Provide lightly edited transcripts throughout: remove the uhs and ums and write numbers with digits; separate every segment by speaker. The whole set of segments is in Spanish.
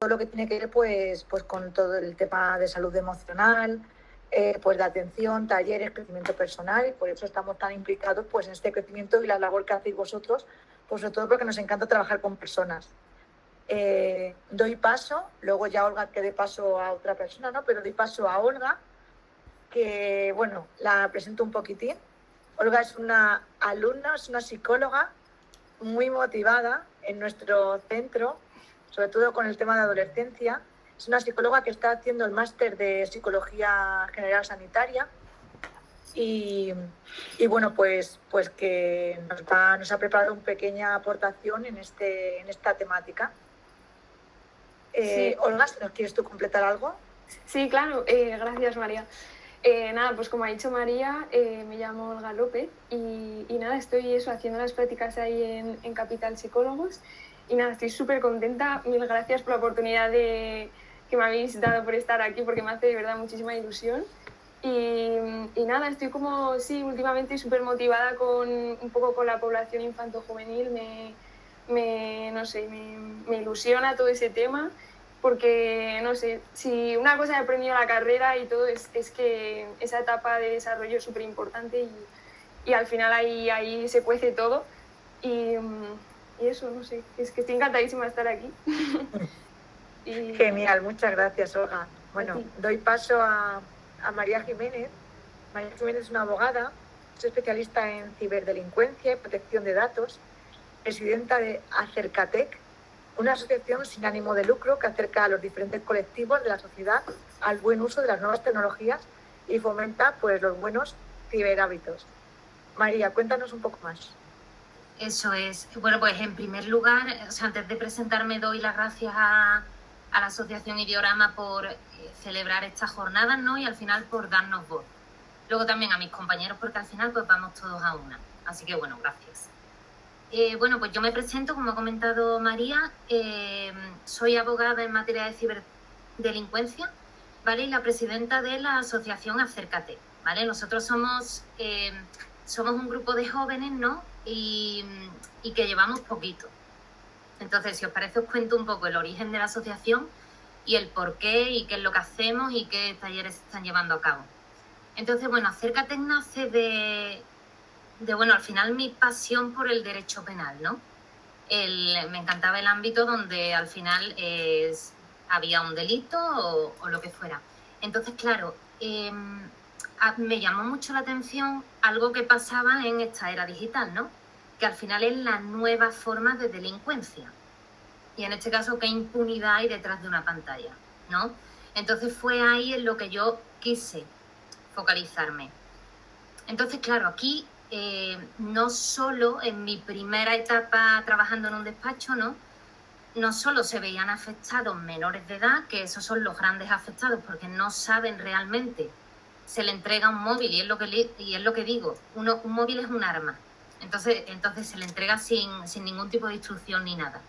Speaker 1: todo lo que tiene que ver pues con todo el tema de salud emocional, pues de atención, talleres, crecimiento personal, y por eso estamos tan implicados pues en este crecimiento y la labor que hacéis vosotros, pues sobre todo porque nos encanta trabajar con personas. Doy paso, luego ya Olga que dé paso a otra persona, ¿no? Pero doy paso a Olga, que bueno, la presento un poquitín. Olga es una alumna, es una psicóloga muy motivada en nuestro centro, sobre todo con el tema de adolescencia. Es una psicóloga que está haciendo el máster de Psicología General Sanitaria y bueno, pues que nos ha preparado una pequeña aportación en esta temática.
Speaker 2: Sí.
Speaker 1: Olga, si nos quieres tú completar algo.
Speaker 2: Sí, claro, gracias María. Nada, pues como ha dicho María, me llamo Olga López y nada, estoy haciendo las prácticas ahí en Capital Psicólogos y nada, estoy súper contenta. Mil gracias por la oportunidad que me habéis dado por estar aquí porque me hace de verdad muchísima ilusión. Y nada, estoy como, sí, últimamente súper motivada un poco con la población infanto-juvenil, no sé, me ilusiona todo ese tema. Porque, no sé, si una cosa he aprendido en la carrera y todo es que esa etapa de desarrollo es súper importante y al final ahí se cuece todo. Y eso, no sé, es que estoy encantadísima de estar aquí.
Speaker 1: Genial, muchas gracias, Olga. Bueno, doy paso a María Jiménez. María Jiménez es una abogada, es especialista en ciberdelincuencia y protección de datos, presidenta de Acercatec, una asociación sin ánimo de lucro que acerca a los diferentes colectivos de la sociedad al buen uso de las nuevas tecnologías y fomenta pues los buenos ciberhábitos. María, cuéntanos un poco más.
Speaker 3: Eso es. Bueno, pues en primer lugar, antes de presentarme doy las gracias a la Asociación Ideorama por celebrar estas jornadas, ¿no? Y al final por darnos voz. Luego también a mis compañeros porque al final pues vamos todos a una. Así que bueno, gracias. Bueno, pues yo me presento, como ha comentado María, soy abogada en materia de ciberdelincuencia, ¿vale? Y la presidenta de la asociación Acércate, ¿vale? Nosotros somos un grupo de jóvenes, ¿no? Y que llevamos poquito. Entonces, si os parece, os cuento un poco el origen de la asociación y el por qué y qué es lo que hacemos y qué talleres se están llevando a cabo. Entonces, bueno, Acércate nace de bueno, al final mi pasión por el derecho penal, ¿no? Me encantaba el ámbito donde al final había un delito o lo que fuera. Entonces, claro, me llamó mucho la atención algo que pasaba en esta era digital, ¿no? Que al final es la nueva forma de delincuencia. Y en este caso, ¿qué impunidad hay detrás de una pantalla?, ¿no? Entonces fue ahí en lo que yo quise focalizarme. Entonces, claro, aquí no solo en mi primera etapa trabajando en un despacho, no solo se veían afectados menores de edad, que esos son los grandes afectados porque no saben realmente, se le entrega un móvil y es lo que digo, un móvil es un arma, entonces se le entrega sin ningún tipo de instrucción ni nada.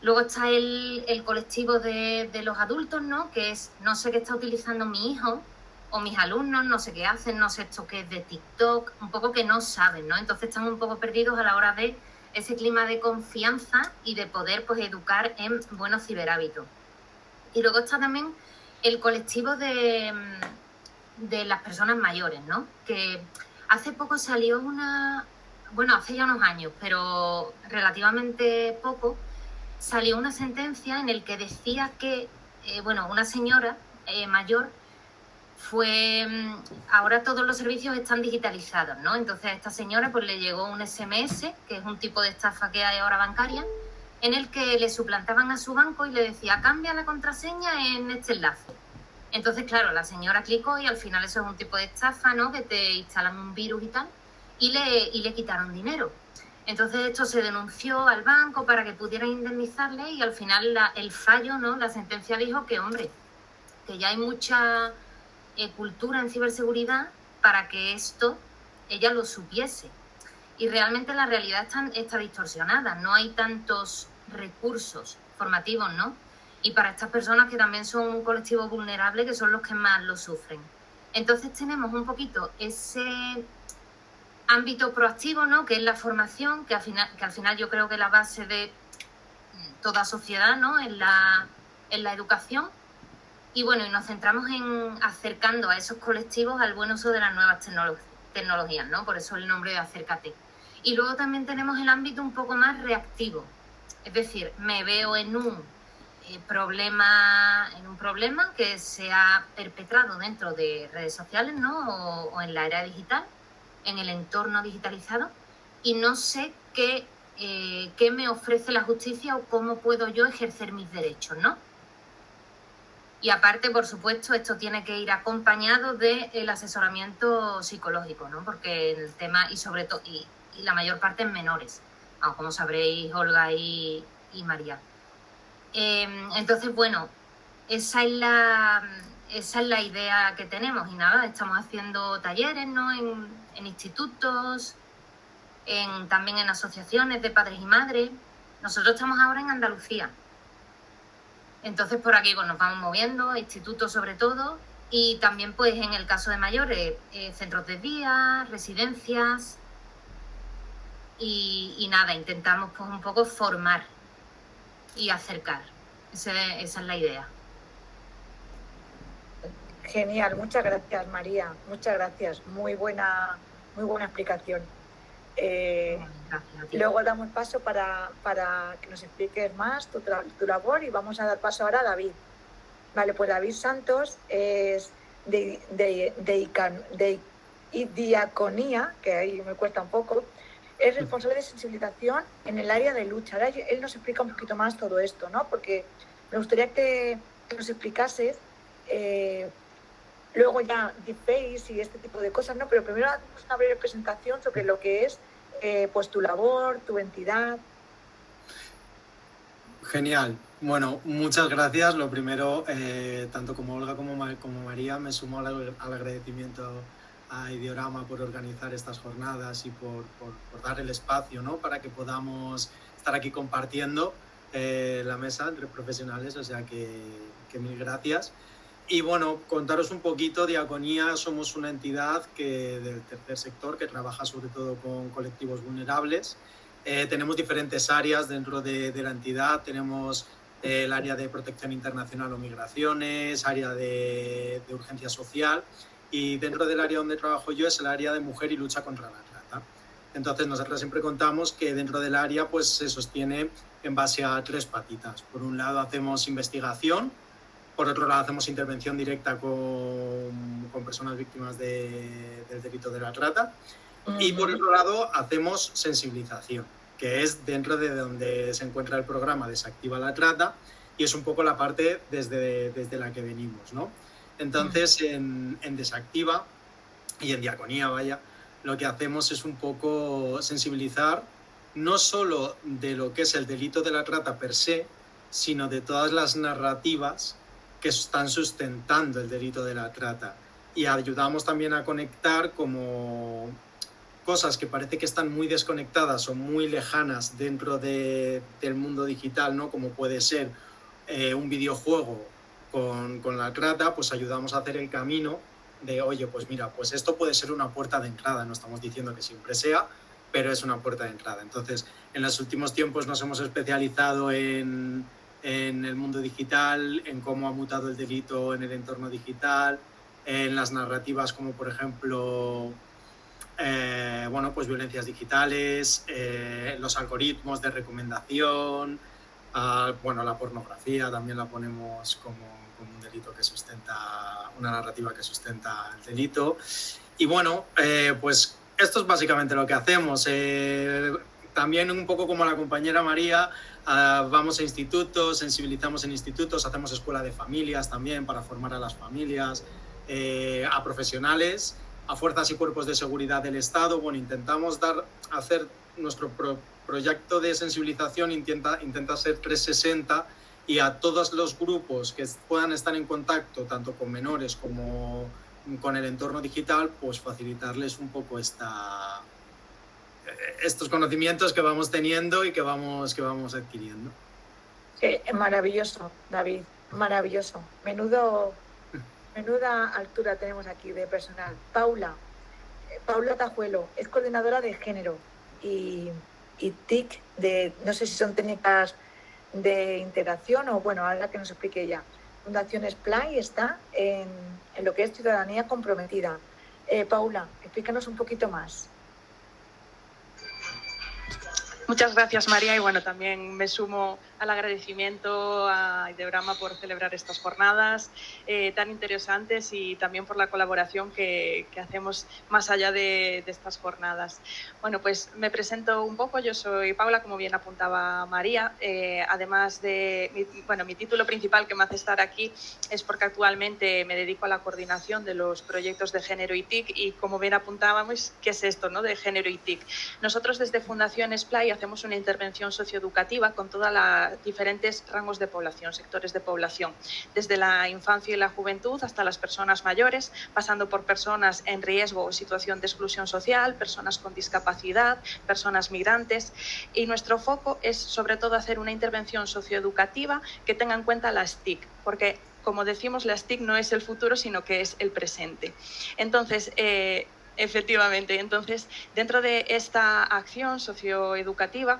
Speaker 3: Luego está el colectivo de los adultos, ¿no? Que es, no sé qué está utilizando mi hijo o mis alumnos, no sé qué hacen, no sé esto qué es de TikTok, un poco que no saben, ¿no? Entonces están un poco perdidos a la hora de ese clima de confianza y de poder pues educar en buenos ciberhábitos. Y luego está también el colectivo de las personas mayores, ¿no? Que hace poco salió hace ya unos años, pero relativamente poco, salió una sentencia en el que decía que, una señora mayor ahora todos los servicios están digitalizados, ¿no? Entonces a esta señora pues le llegó un SMS, que es un tipo de estafa que hay ahora bancaria, en el que le suplantaban a su banco y le decía, cambia la contraseña en este enlace. Entonces, claro, la señora clicó y al final eso es un tipo de estafa, ¿no? Que te instalan un virus y tal, y le quitaron dinero. Entonces esto se denunció al banco para que pudieran indemnizarle y al final el fallo, ¿no? La sentencia dijo que, hombre, que ya hay mucha cultura en ciberseguridad para que esto ella lo supiese. Y realmente la realidad está distorsionada, no hay tantos recursos formativos, ¿no? Y para estas personas que también son un colectivo vulnerable, que son los que más lo sufren. Entonces tenemos un poquito ese ámbito proactivo, ¿no? Que es la formación, que al final yo creo que la base de toda sociedad, ¿no? Es en la educación. Y bueno, y nos centramos en acercando a esos colectivos al buen uso de las nuevas tecnologías, ¿no? Por eso el nombre de Acércate. Y luego también tenemos el ámbito un poco más reactivo. Es decir, me veo en un problema que se ha perpetrado dentro de redes sociales, ¿no? O en la era digital, en el entorno digitalizado, y no sé qué me ofrece la justicia o cómo puedo yo ejercer mis derechos, ¿no? Y aparte, por supuesto, esto tiene que ir acompañado del asesoramiento psicológico, ¿no? Porque el tema, y sobre todo, y la mayor parte en menores, como sabréis, Olga y María. Entonces, bueno, esa es la idea que tenemos. Y nada, estamos haciendo talleres, ¿no? En institutos, también en asociaciones de padres y madres. Nosotros estamos ahora en Andalucía. Entonces, por aquí pues, nos vamos moviendo, institutos sobre todo, y también, pues, en el caso de mayores, centros de día, residencias, y nada, intentamos pues un poco formar y acercar. Esa es la idea.
Speaker 1: Genial, muchas gracias, María, muchas gracias, muy buena explicación. Luego damos paso para que nos expliques más tu labor, y vamos a dar paso ahora a David. Vale, pues David Santos es de diaconía, que ahí me cuesta un poco, es responsable de sensibilización en el área de lucha. Ahora él nos explica un poquito más todo esto, ¿no? Porque me gustaría que nos explicases luego ya deepface y este tipo de cosas, ¿no? Pero primero hacemos una breve presentación sobre lo que es pues tu labor, tu entidad.
Speaker 4: Genial. Bueno, muchas gracias. Lo primero, tanto como Olga como María, me sumo al agradecimiento a Ideorama por organizar estas jornadas y por dar el espacio, ¿no? Para que podamos estar aquí compartiendo la mesa entre profesionales, o sea que mil gracias. Y bueno, contaros un poquito, Diaconía somos una entidad del tercer sector que trabaja sobre todo con colectivos vulnerables. Tenemos diferentes áreas dentro de la entidad. Tenemos el área de protección internacional o migraciones, área de urgencia social, y dentro del área donde trabajo yo es el área de mujer y lucha contra la trata. Entonces nosotros siempre contamos que dentro del área pues se sostiene en base a 3 patitas. Por un lado hacemos investigación, por otro lado hacemos intervención directa con personas víctimas del delito de la trata, y por otro lado hacemos sensibilización, que es dentro de donde se encuentra el programa Desactiva la Trata, y es un poco la parte desde la que venimos, ¿no? Entonces en Desactiva y en Diaconía, vaya, lo que hacemos es un poco sensibilizar no solo de lo que es el delito de la trata per se, sino de todas las narrativas que están sustentando el delito de la trata, y ayudamos también a conectar como cosas que parece que están muy desconectadas o muy lejanas dentro del mundo digital, ¿no? Como puede ser un videojuego con la trata, pues ayudamos a hacer el camino de, oye, pues mira, pues esto puede ser una puerta de entrada, no estamos diciendo que siempre sea, pero es una puerta de entrada. Entonces, en los últimos tiempos nos hemos especializado en el mundo digital, en cómo ha mutado el delito en el entorno digital, en las narrativas como, por ejemplo, bueno, pues violencias digitales, los algoritmos de recomendación, bueno, la pornografía también la ponemos como un delito que sustenta, una narrativa que sustenta el delito. Y bueno, pues esto es básicamente lo que hacemos. También un poco como la compañera María, vamos a institutos, sensibilizamos en institutos, hacemos escuela de familias también para formar a las familias, a profesionales, a fuerzas y cuerpos de seguridad del Estado. Bueno, intentamos hacer nuestro proyecto de sensibilización, intenta ser 360, y a todos los grupos que puedan estar en contacto tanto con menores como con el entorno digital, pues facilitarles un poco estos conocimientos que vamos teniendo y que vamos adquiriendo.
Speaker 1: Sí, maravilloso, David, maravilloso. Menuda altura tenemos aquí de personal. Paula Tajuelo es coordinadora de género y TIC, no sé si son técnicas de integración, o bueno, ahora que nos explique ella. Fundación Splay está en lo que es ciudadanía comprometida. Paula, explícanos un poquito más.
Speaker 5: Muchas gracias, María, y bueno, también me sumo al agradecimiento a Ideorama por celebrar estas jornadas tan interesantes y también por la colaboración que hacemos más allá de estas jornadas. Bueno, pues me presento un poco. Yo soy Paula, como bien apuntaba María. Además de, mi título principal que me hace estar aquí es porque actualmente me dedico a la coordinación de los proyectos de género y TIC, y como bien apuntábamos, ¿qué es esto, no?, de género y TIC? Nosotros desde Fundación Splay hacemos una intervención socioeducativa con todos los diferentes rangos de población, sectores de población, desde la infancia y la juventud hasta las personas mayores, pasando por personas en riesgo o situación de exclusión social, personas con discapacidad, personas migrantes, y nuestro foco es sobre todo hacer una intervención socioeducativa que tenga en cuenta las TIC, porque como decimos, las TIC no es el futuro, sino que es el presente. Entonces, efectivamente, dentro de esta acción socioeducativa,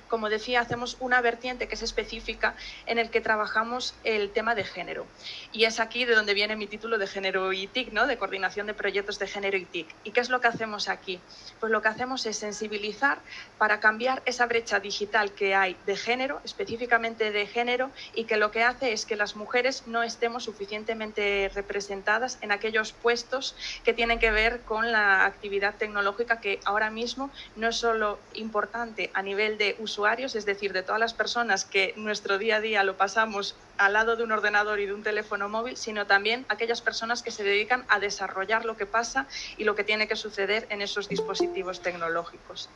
Speaker 5: como decía, hacemos una vertiente que es específica en el que trabajamos el tema de género. Y es aquí de donde viene mi título de género y TIC, ¿no?, de coordinación de proyectos de género y TIC. ¿Y qué es lo que hacemos aquí? Pues lo que hacemos es sensibilizar para cambiar esa brecha digital que hay de género, específicamente de género, y que lo que hace es que las mujeres no estemos suficientemente representadas en aquellos puestos que tienen que ver con la actividad tecnológica, que ahora mismo no es solo importante a nivel de usuarios, es decir, de todas las personas que nuestro día a día lo pasamos al lado de un ordenador y de un teléfono móvil, sino también aquellas personas que se dedican a desarrollar lo que pasa y lo que tiene que suceder en esos dispositivos tecnológicos.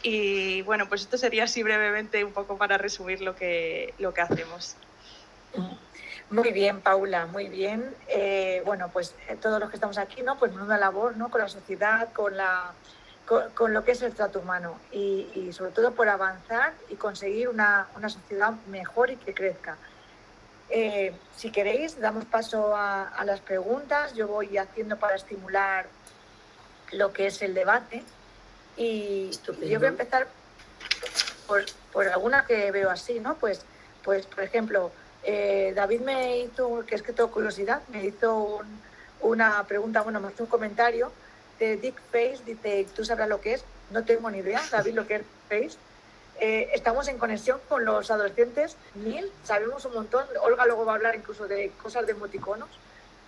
Speaker 5: Y bueno, pues esto sería así brevemente un poco para resumir lo que hacemos.
Speaker 1: Muy bien, Paula, muy bien. Bueno, pues todos los que estamos aquí, ¿no?, pues menuda labor, ¿no?, con la sociedad, con lo que es el trato humano, y sobre todo por avanzar y conseguir una sociedad mejor y que crezca. Si queréis, damos paso a las preguntas. Yo voy haciendo para estimular lo que es el debate, y yo voy a empezar por alguna que veo así, ¿no? Pues por ejemplo, David me hizo, que es que tengo curiosidad, me hizo una pregunta, bueno, me hizo un comentario de Deepface. Dice, ¿tú sabrás lo que es? No tengo ni idea, David, lo que es Deepface. Estamos en conexión con los adolescentes, sabemos un montón. Olga luego va a hablar incluso de cosas de emoticonos,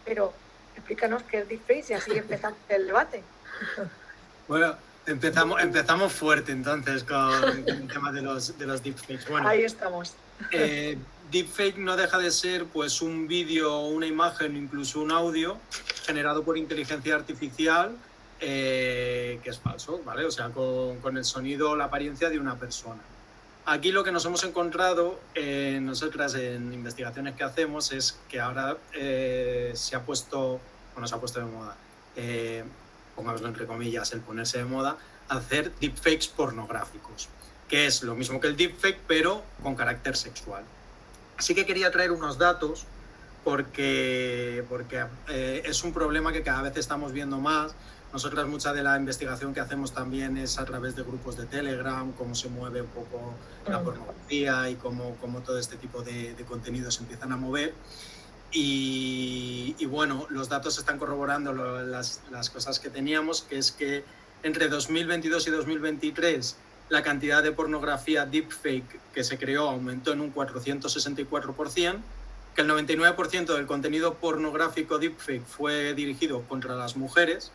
Speaker 1: pero explícanos qué es Deepface y así empezamos el debate.
Speaker 4: Bueno, empezamos fuerte entonces con el tema de los deepfakes. Bueno,
Speaker 1: ahí estamos.
Speaker 4: Deepfake no deja de ser pues un vídeo, una imagen, incluso un audio generado por inteligencia artificial, que es falso, ¿vale? O sea, con el sonido o la apariencia de una persona. Aquí lo que nos hemos encontrado nosotras en investigaciones que hacemos es que ahora se ha puesto de moda, pongámoslo entre comillas, el ponerse de moda, hacer deepfakes pornográficos, que es lo mismo que el deepfake, pero con carácter sexual. Así que quería traer unos datos porque es un problema que cada vez estamos viendo más. Nosotras mucha de la investigación que hacemos también es a través de grupos de Telegram, cómo se mueve un poco la pornografía y cómo todo este tipo de contenidos se empiezan a mover. Y bueno, los datos están corroborando las cosas que teníamos, que es que entre 2022 y 2023 la cantidad de pornografía deepfake que se creó aumentó en un 464%, que el 99% del contenido pornográfico deepfake fue dirigido contra las mujeres,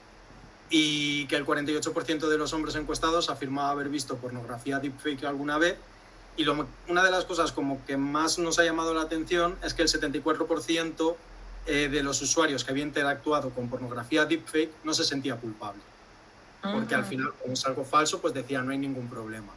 Speaker 4: y que el 48% de los hombres encuestados afirmaba haber visto pornografía deepfake alguna vez. Y una de las cosas como que más nos ha llamado la atención es que el 74% de los usuarios que había interactuado con pornografía deepfake no se sentía culpable. Porque al final, como es algo falso, pues decía, no hay ningún problema.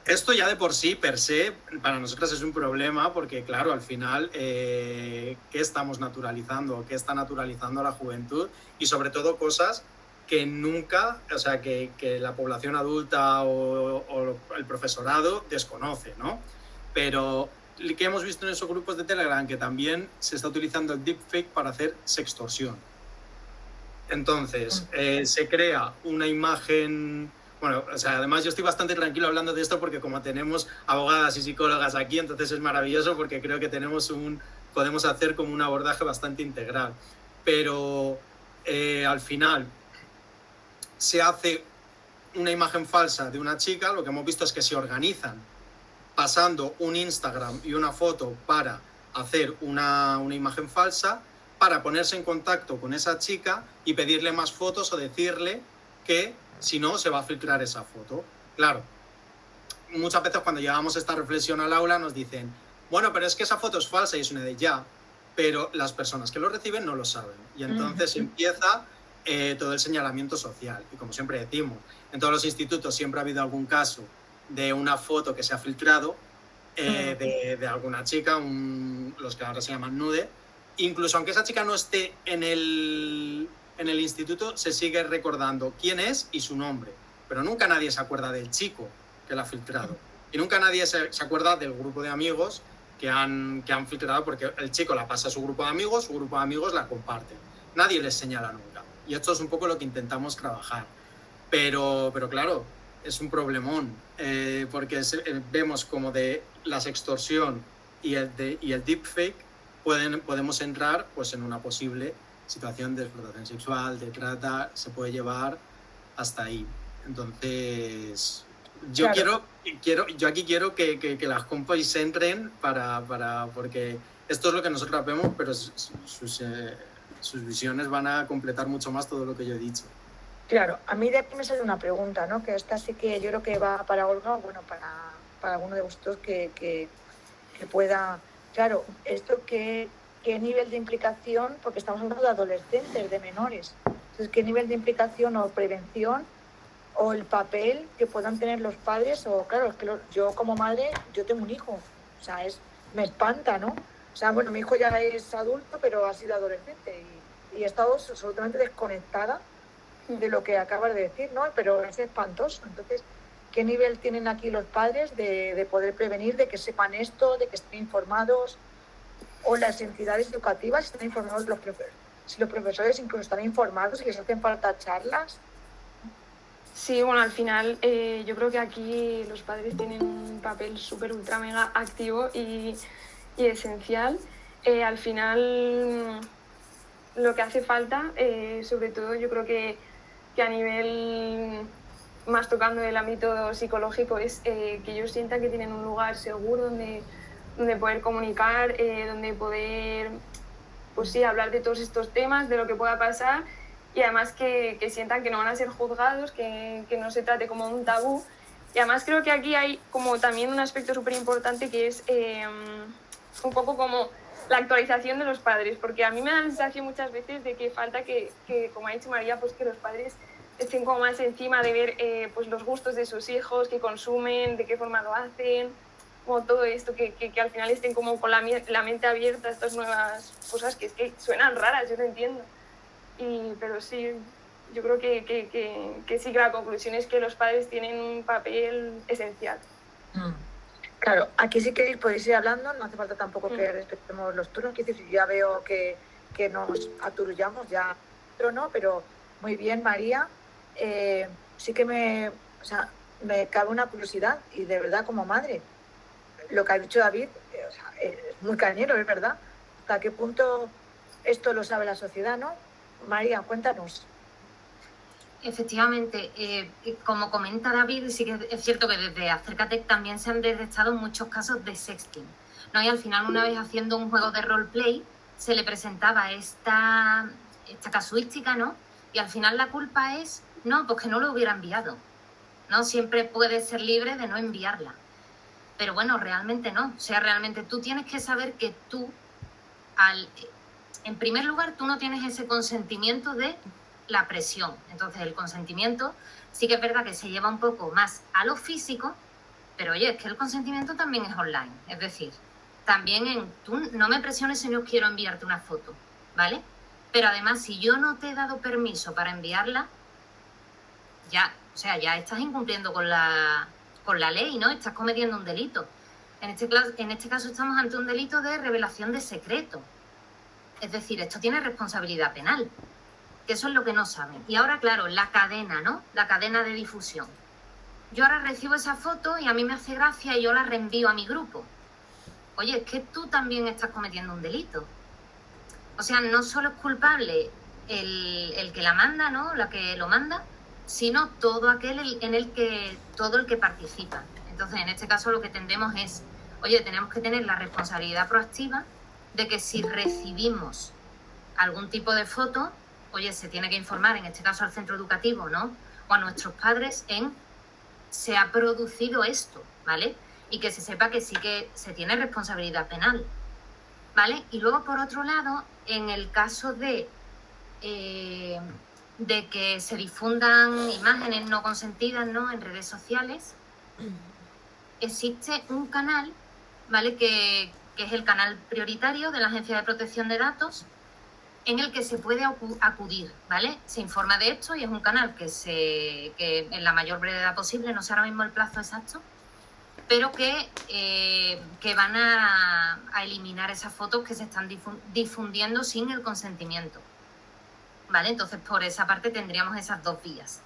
Speaker 4: Esto ya de por sí, per se, para nosotras es un problema, porque claro, al final, ¿qué estamos naturalizando? ¿Qué está naturalizando la juventud? Y sobre todo cosas que nunca, o sea, que la población adulta o el profesorado desconoce, ¿no? Pero que hemos visto en esos grupos de Telegram que también se está utilizando el deepfake para hacer sextorsión. Entonces, se crea una imagen Bueno, o sea, además yo estoy bastante tranquilo hablando de esto porque como tenemos abogadas y psicólogas aquí, entonces es maravilloso porque creo que podemos hacer como un abordaje bastante integral. Pero al final se hace una imagen falsa de una chica, lo que hemos visto es que se organizan pasando un Instagram y una foto para hacer una imagen falsa, para ponerse en contacto con esa chica y pedirle más fotos o decirle que si no se va a filtrar esa foto. Claro, muchas veces cuando llevamos esta reflexión al aula nos dicen, bueno, pero es que esa foto es falsa y es una de ya, pero las personas que lo reciben no lo saben. Y entonces empieza todo el señalamiento social. Y como siempre decimos, en todos los institutos siempre ha habido algún caso de una foto que se ha filtrado de alguna chica, los que ahora se llaman nude. Incluso aunque esa chica no esté en el instituto, se sigue recordando quién es y su nombre. Pero nunca nadie se acuerda del chico que la ha filtrado. Y nunca nadie se acuerda del grupo de amigos que han filtrado, porque el chico la pasa a su grupo de amigos la comparten. Nadie les señala nunca. Y esto es un poco lo que intentamos trabajar. Pero claro, es un problemón, porque vemos como de la sextorsión y el deepfake podemos entrar pues, en una posible situación de explotación sexual, de trata, se puede llevar hasta ahí. Entonces, yo claro. yo aquí quiero que las compis entren porque esto es lo que nosotros vemos, pero sus visiones van a completar mucho más todo lo que yo he dicho.
Speaker 1: Claro, a mí de aquí me sale una pregunta, ¿no? Que esta sí que yo creo que va para Olga, bueno, para alguno de vosotros que pueda... Claro, esto ¿qué nivel de implicación? Porque estamos hablando de adolescentes, de menores. Entonces, ¿qué nivel de implicación o prevención o el papel que puedan tener los padres? O claro, es que yo como madre, yo tengo un hijo, o sea, me espanta, ¿no? O sea, bueno, mi hijo ya es adulto, pero ha sido adolescente y he estado absolutamente desconectada de lo que acabas de decir, ¿no? Pero es espantoso. Entonces, ¿qué nivel tienen aquí los padres de poder prevenir, de que sepan esto, de que estén informados? O las entidades educativas están informados, si los profesores incluso están informados y les hacen falta charlas.
Speaker 2: Sí, bueno, al final yo creo que aquí los padres tienen un papel súper ultra mega activo y esencial. Al final lo que hace falta, sobre todo yo creo que a nivel más tocando el ámbito psicológico, es que ellos sientan que tienen un lugar seguro donde poder comunicar, donde poder pues sí, hablar de todos estos temas, de lo que pueda pasar, y además que sientan que no van a ser juzgados, que no se trate como un tabú. Y además creo que aquí hay como también un aspecto súper importante que es un poco como la actualización de los padres, porque a mí me da la sensación muchas veces de que falta que como ha dicho María, pues que los padres estén como más encima de ver pues los gustos de sus hijos, que consumen, de qué forma lo hacen, como todo esto, que al final estén como con la mente abierta a estas nuevas cosas que es que suenan raras, yo lo entiendo. Pero sí, yo creo que sí, que la conclusión es que los padres tienen un papel esencial.
Speaker 1: Claro, aquí sí que podéis ir hablando, no hace falta tampoco que respetemos los turnos, que si ya veo que nos aturullamos ya, pero no, pero muy bien, María. Sí que me cabe una curiosidad, y de verdad como madre, lo que ha dicho David, es muy cañero, es verdad. ¿Hasta qué punto esto lo sabe la sociedad, no? María, cuéntanos.
Speaker 3: Efectivamente, como comenta David, sí que es cierto que desde Acércate también se han detectado muchos casos de sexting, ¿no? Y al final, una vez haciendo un juego de roleplay, se le presentaba esta casuística, ¿no? Y al final la culpa es, no, pues que no lo hubiera enviado, ¿no? Siempre puedes ser libre de no enviarla. Pero bueno, realmente no. O sea, realmente tú tienes que saber que tú, en primer lugar, tú no tienes ese consentimiento de la presión. Entonces, el consentimiento sí que es verdad que se lleva un poco más a lo físico, pero oye, es que el consentimiento también es online. Es decir, también tú no me presiones si no quiero enviarte una foto, ¿vale? Pero además, si yo no te he dado permiso para enviarla, ya estás incumpliendo con la ley, ¿no? Estás cometiendo un delito. En este caso estamos ante un delito de revelación de secreto. Es decir, esto tiene responsabilidad penal, que eso es lo que no saben. Y ahora, claro, la cadena, ¿no? La cadena de difusión. yo ahora recibo esa foto y a mí me hace gracia y yo la reenvío a mi grupo. Oye, es que tú también estás cometiendo un delito. O sea, no solo es culpable el que la manda, ¿no? La que lo manda, sino todo aquel todo el que participa. Entonces, en este caso lo que tendemos es, oye, tenemos que tener la responsabilidad proactiva de que si recibimos algún tipo de foto, oye, se tiene que informar, en este caso al centro educativo, ¿no? O a nuestros padres se ha producido esto, ¿vale? Y que se sepa que sí que se tiene responsabilidad penal, ¿vale? Y luego, por otro lado, en el caso de que se difundan imágenes no consentidas, ¿no?, en redes sociales, existe un canal, ¿vale?, que es el canal prioritario de la Agencia de Protección de Datos, en el que se puede acudir, ¿vale? Se informa de esto y es un canal que en la mayor brevedad posible, no sé ahora mismo el plazo exacto, pero que van a eliminar esas fotos que se están difundiendo sin el consentimiento, ¿vale? Entonces, por esa parte tendríamos esas dos vías.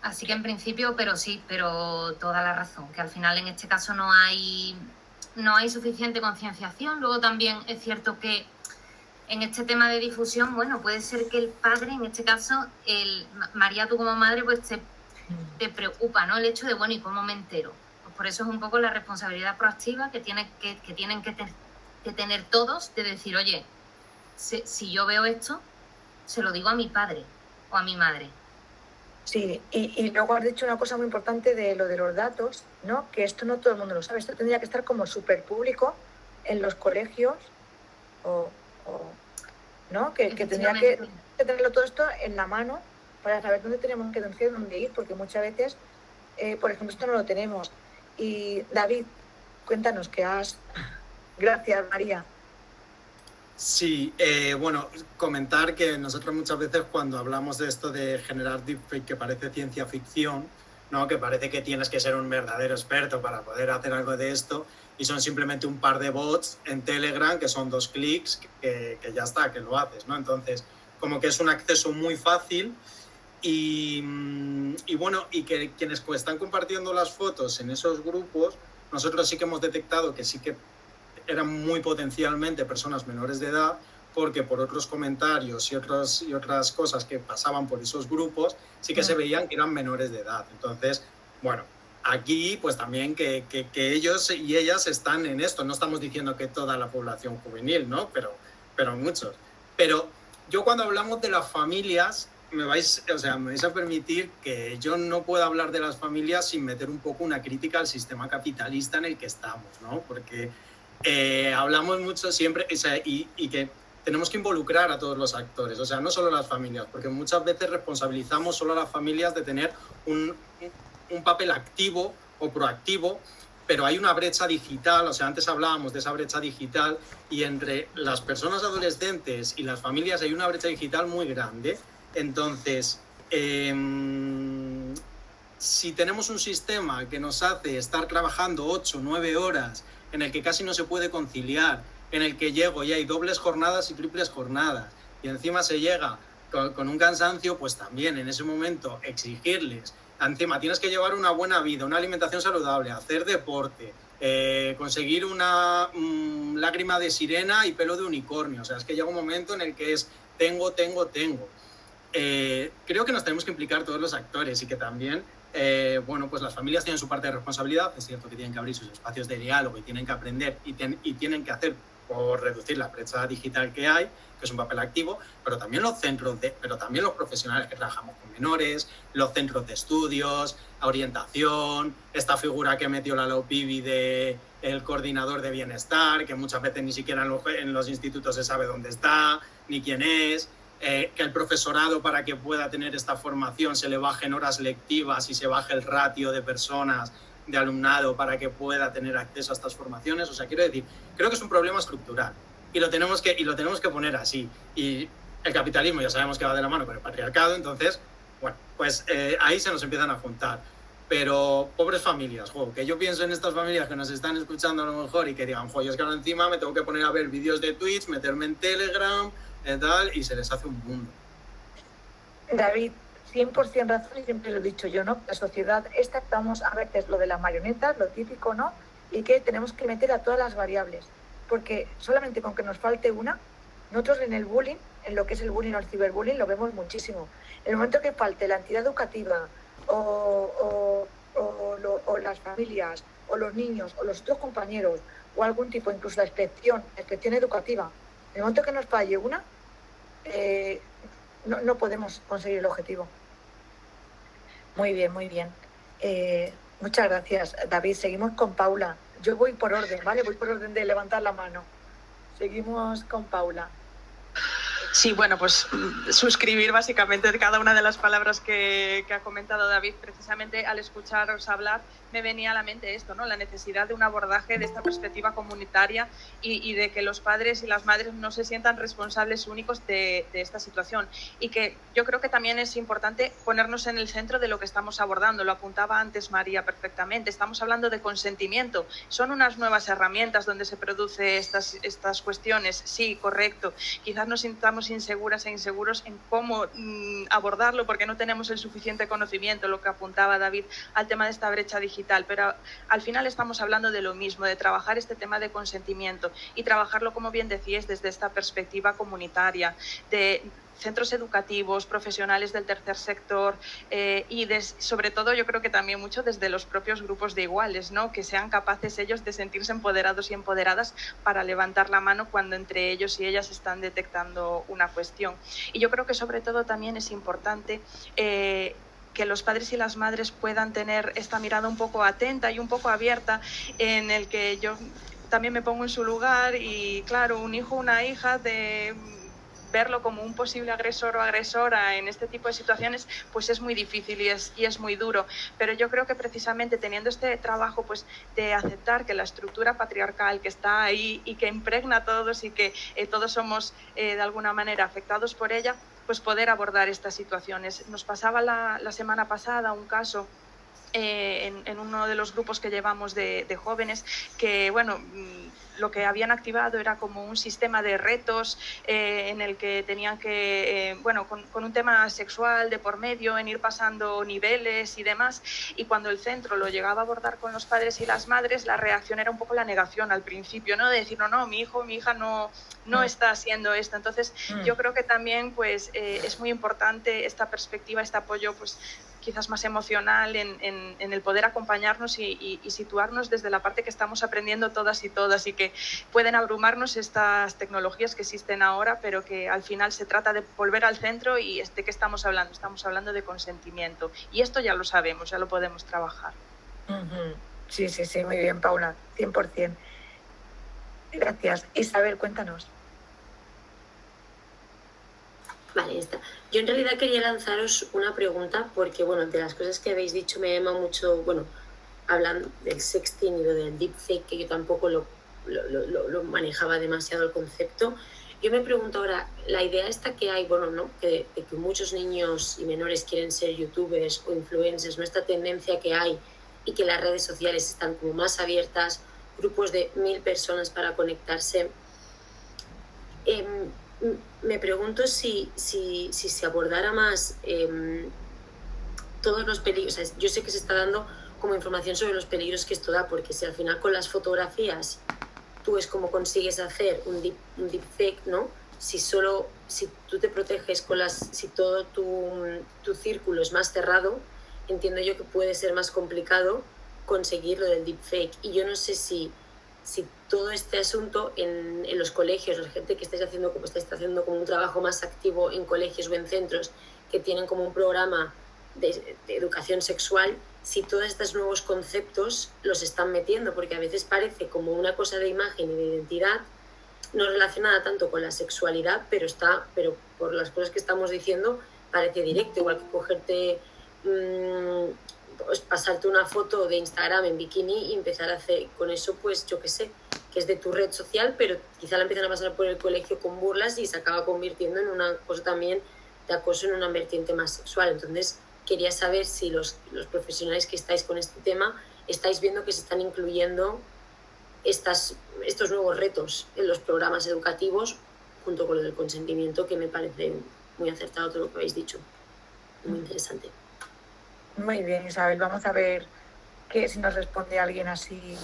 Speaker 3: Así que en principio, pero toda la razón, que al final en este caso no hay suficiente concienciación. Luego también es cierto que en este tema de difusión, bueno, puede ser que el padre, en este caso, María, tú como madre, pues te preocupa, ¿no?, el hecho de, bueno, ¿y cómo me entero? Pues por eso es un poco la responsabilidad proactiva que tienen que tener todos, de decir, oye, si yo veo esto, se lo digo a mi padre o a mi madre.
Speaker 1: Sí, y luego has dicho una cosa muy importante de lo de los datos, ¿no? Que esto no todo el mundo lo sabe, esto tendría que estar como súper público en los colegios, ¿no? Que tendría que tenerlo todo esto en la mano para saber dónde tenemos que denunciar, dónde ir, porque muchas veces, por ejemplo, esto no lo tenemos. Y David, cuéntanos qué has... Gracias, María.
Speaker 4: Sí, bueno, comentar que nosotros muchas veces cuando hablamos de esto de generar deepfake, que parece ciencia ficción, ¿no?, que parece que tienes que ser un verdadero experto para poder hacer algo de esto, y son simplemente un par de bots en Telegram que son 2 clics que ya está, que lo haces, ¿no? Entonces, como que es un acceso muy fácil y bueno, y que quienes están compartiendo las fotos en esos grupos, nosotros sí que hemos detectado que sí que eran muy potencialmente personas menores de edad, porque por otros comentarios y otras cosas que pasaban por esos grupos, sí que se veían que eran menores de edad. Entonces, bueno, aquí pues también que ellos y ellas están en esto. No estamos diciendo que toda la población juvenil, ¿no? Pero muchos. Pero yo cuando hablamos de las familias, me vais a permitir que yo no pueda hablar de las familias sin meter un poco una crítica al sistema capitalista en el que estamos, ¿no? Porque hablamos mucho siempre, o sea, y que tenemos que involucrar a todos los actores, o sea, no solo las familias, porque muchas veces responsabilizamos solo a las familias de tener un papel activo o proactivo, pero hay una brecha digital, o sea, antes hablábamos de esa brecha digital, y entre las personas adolescentes y las familias hay una brecha digital muy grande. Entonces, si tenemos un sistema que nos hace estar trabajando 8 o 9 horas, en el que casi no se puede conciliar, en el que llego y hay dobles jornadas y triples jornadas, y encima se llega con un cansancio, pues también en ese momento exigirles, encima tienes que llevar una buena vida, una alimentación saludable, hacer deporte, conseguir una lágrima de sirena y pelo de unicornio, o sea, es que llega un momento en el que es tengo. Creo que nos tenemos que implicar todos los actores y que también bueno, pues las familias tienen su parte de responsabilidad. Es cierto que tienen que abrir sus espacios de diálogo y tienen que aprender y tienen que hacer por reducir la brecha digital que hay, que es un papel activo, pero también los profesionales que trabajamos con menores, los centros de estudios, orientación, esta figura que metió la LOPIBI de el coordinador de bienestar, que muchas veces ni siquiera en los institutos se sabe dónde está, ni quién es. Que el profesorado, para que pueda tener esta formación, se le bajen horas lectivas y se baje el ratio de personas, de alumnado, para que pueda tener acceso a estas formaciones. O sea, quiero decir, creo que es un problema estructural y lo tenemos que poner así. Y el capitalismo ya sabemos que va de la mano con el patriarcado, entonces, bueno, pues ahí se nos empiezan a juntar. Pero pobres familias, que yo pienso en estas familias que nos están escuchando a lo mejor y que digan, yo es que ahora encima me tengo que poner a ver vídeos de Twitch, meterme en Telegram, tal, y se les hace un mundo.
Speaker 1: David, 100% razón, y siempre lo he dicho yo, ¿no? La sociedad esta, estamos a veces lo de las marionetas, lo típico, ¿no? Y que tenemos que meter a todas las variables, porque solamente con que nos falte una, nosotros en el bullying, en lo que es el bullying o el ciberbullying, lo vemos muchísimo. En el momento que falte la entidad educativa o las familias o los niños o los otros compañeros o algún tipo, incluso la inspección educativa, en el momento que nos falle una, no podemos conseguir el objetivo. Muy bien, muy bien. Muchas gracias, David. Seguimos con Paula. Yo voy por orden, ¿vale? Voy por orden de levantar la mano. Seguimos con Paula.
Speaker 5: Sí, bueno, pues suscribir básicamente cada una de las palabras que ha comentado David. Precisamente al escucharos hablar me venía a la mente esto, ¿no? La necesidad de un abordaje de esta perspectiva comunitaria y de que los padres y las madres no se sientan responsables únicos de esta situación. Y que yo creo que también es importante ponernos en el centro de lo que estamos abordando. Lo apuntaba antes María perfectamente. Estamos hablando de consentimiento. Son unas nuevas herramientas donde se producen estas cuestiones. Sí, correcto. Quizás nos sintamos inseguras e inseguros en cómo abordarlo porque no tenemos el suficiente conocimiento, lo que apuntaba David, al tema de esta brecha digital, pero al final estamos hablando de lo mismo, de trabajar este tema de consentimiento y trabajarlo, como bien decíais, desde esta perspectiva comunitaria, de centros educativos, profesionales del tercer sector y sobre todo yo creo que también mucho desde los propios grupos de iguales, ¿no? Que sean capaces ellos de sentirse empoderados y empoderadas para levantar la mano cuando entre ellos y ellas están detectando una cuestión. Y yo creo que sobre todo también es importante que los padres y las madres puedan tener esta mirada un poco atenta y un poco abierta, en el que yo también me pongo en su lugar y claro, un hijo o una hija de verlo como un posible agresor o agresora en este tipo de situaciones, pues es muy difícil y es muy duro. Pero yo creo que precisamente teniendo este trabajo pues de aceptar que la estructura patriarcal que está ahí y que impregna a todos y que todos somos de alguna manera afectados por ella, pues poder abordar estas situaciones. Nos pasaba la semana pasada un caso en uno de los grupos que llevamos de jóvenes que, bueno, lo que habían activado era como un sistema de retos en el que tenían que, bueno, con un tema sexual de por medio, en ir pasando niveles y demás, y cuando el centro lo llegaba a abordar con los padres y las madres, la reacción era un poco la negación al principio, ¿no? De decir, no, mi hijo o mi hija no está haciendo esto. Entonces, yo creo que también pues es muy importante esta perspectiva, este apoyo, pues quizás más emocional en el poder acompañarnos y situarnos desde la parte que estamos aprendiendo todas y que pueden abrumarnos estas tecnologías que existen ahora, pero que al final se trata de volver al centro. ¿Y de qué estamos hablando? Estamos hablando de consentimiento y esto ya lo sabemos, ya lo podemos trabajar.
Speaker 1: Sí, muy bien, Paula, 100%. Gracias. Isabel, cuéntanos.
Speaker 6: Vale, ya está. Yo en realidad quería lanzaros una pregunta porque, bueno, de las cosas que habéis dicho me llama mucho, bueno, hablan del sexting y lo del deepfake, que yo tampoco lo manejaba demasiado el concepto. Yo me pregunto ahora, la idea esta que hay, bueno, ¿no? De que muchos niños y menores quieren ser youtubers o influencers, ¿no? Esta tendencia que hay y que las redes sociales están como más abiertas, grupos de 1000 personas para conectarse. Me pregunto si se abordara más todos los peligros. O sea, yo sé que se está dando como información sobre los peligros que esto da, porque si al final con las fotografías tú es como consigues hacer un deepfake, ¿no? Si tú te proteges si todo tu círculo es más cerrado, entiendo yo que puede ser más complicado conseguir lo del deepfake. Y yo no sé si todo este asunto en los colegios, la gente que estáis haciendo como un trabajo más activo en colegios o en centros que tienen como un programa de educación sexual, si todos estos nuevos conceptos los están metiendo, porque a veces parece como una cosa de imagen y de identidad, no relacionada tanto con la sexualidad, pero por las cosas que estamos diciendo parece directo, igual que cogerte, pues pasarte una foto de Instagram en bikini y empezar a hacer con eso, pues yo qué sé, que es de tu red social, pero quizá la empiezan a pasar por el colegio con burlas y se acaba convirtiendo en una cosa también de acoso en una vertiente más sexual. Entonces quería saber si los profesionales que estáis con este tema estáis viendo que se están incluyendo estos nuevos retos en los programas educativos junto con lo del consentimiento, que me parece muy acertado todo lo que habéis dicho. muy interesante.
Speaker 1: Muy bien, Isabel, vamos a ver si nos responde alguien así,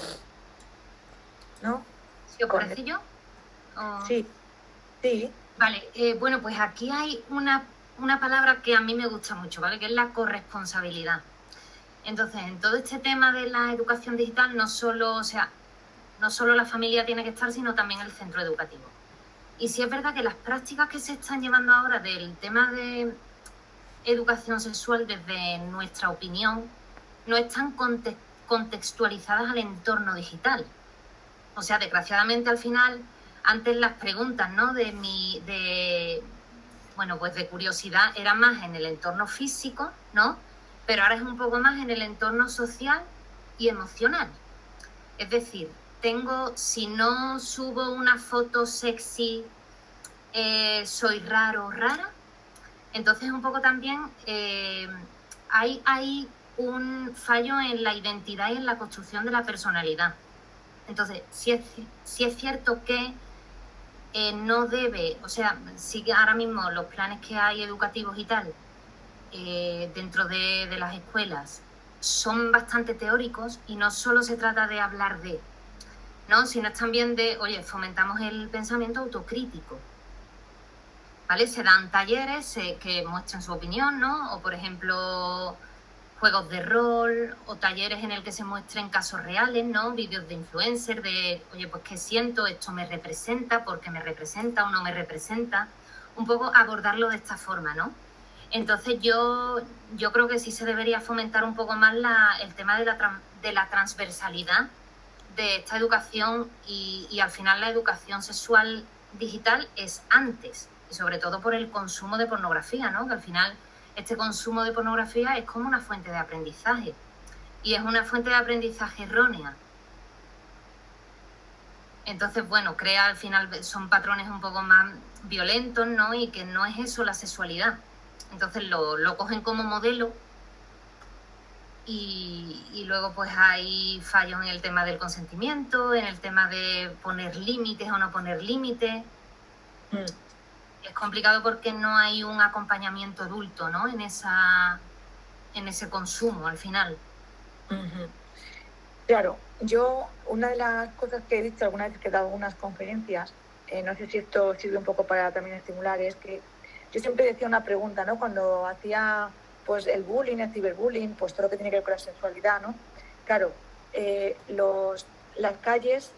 Speaker 1: ¿no?
Speaker 3: ¿Sí os parece yo?
Speaker 1: Sí, sí.
Speaker 3: Vale, bueno, pues aquí hay una palabra que a mí me gusta mucho, ¿vale? Que es la corresponsabilidad. Entonces, en todo este tema de la educación digital, no solo la familia tiene que estar, sino también el centro educativo. Y sí es verdad que las prácticas que se están llevando ahora del tema de educación sexual, desde nuestra opinión, no están contextualizadas al entorno digital. O sea, desgraciadamente al final, antes las preguntas, ¿no? Pues de curiosidad eran más en el entorno físico, ¿no? Pero ahora es un poco más en el entorno social y emocional. Es decir, si no subo una foto sexy, soy raro o rara. Entonces un poco también hay un fallo en la identidad y en la construcción de la personalidad. Entonces, sí es cierto que no debe, o sea, sí que ahora mismo los planes que hay educativos y tal, dentro de las escuelas, son bastante teóricos y no solo se trata de hablar de, ¿no? Sino es también de, oye, fomentamos el pensamiento autocrítico, ¿vale? Se dan talleres que muestran su opinión, ¿no? O, por ejemplo, juegos de rol o talleres en el que se muestren casos reales, ¿no? Vídeos de influencers de, oye, pues ¿qué siento? ¿Esto me representa? ¿Por qué me representa o no me representa? Un poco abordarlo de esta forma, ¿no? Entonces yo creo que sí se debería fomentar un poco más el tema de la transversalidad de esta educación y al final la educación sexual digital es antes, y sobre todo por el consumo de pornografía, ¿no? Que al final este consumo de pornografía es como una fuente de aprendizaje y es una fuente de aprendizaje errónea. Entonces, bueno, al final son patrones un poco más violentos, ¿no? Y que no es eso la sexualidad. Entonces lo cogen como modelo y luego pues hay fallos en el tema del consentimiento, en el tema de poner límites o no poner límites. Es complicado porque no hay un acompañamiento adulto, ¿no? En ese consumo al final.
Speaker 1: Uh-huh. Claro, yo una de las cosas que he dicho alguna vez que he dado algunas conferencias, no sé si esto sirve un poco para también estimular, es que yo siempre decía una pregunta, ¿no? Cuando hacía pues el bullying, el ciberbullying, pues todo lo que tiene que ver con la sexualidad, ¿no? Claro, las calles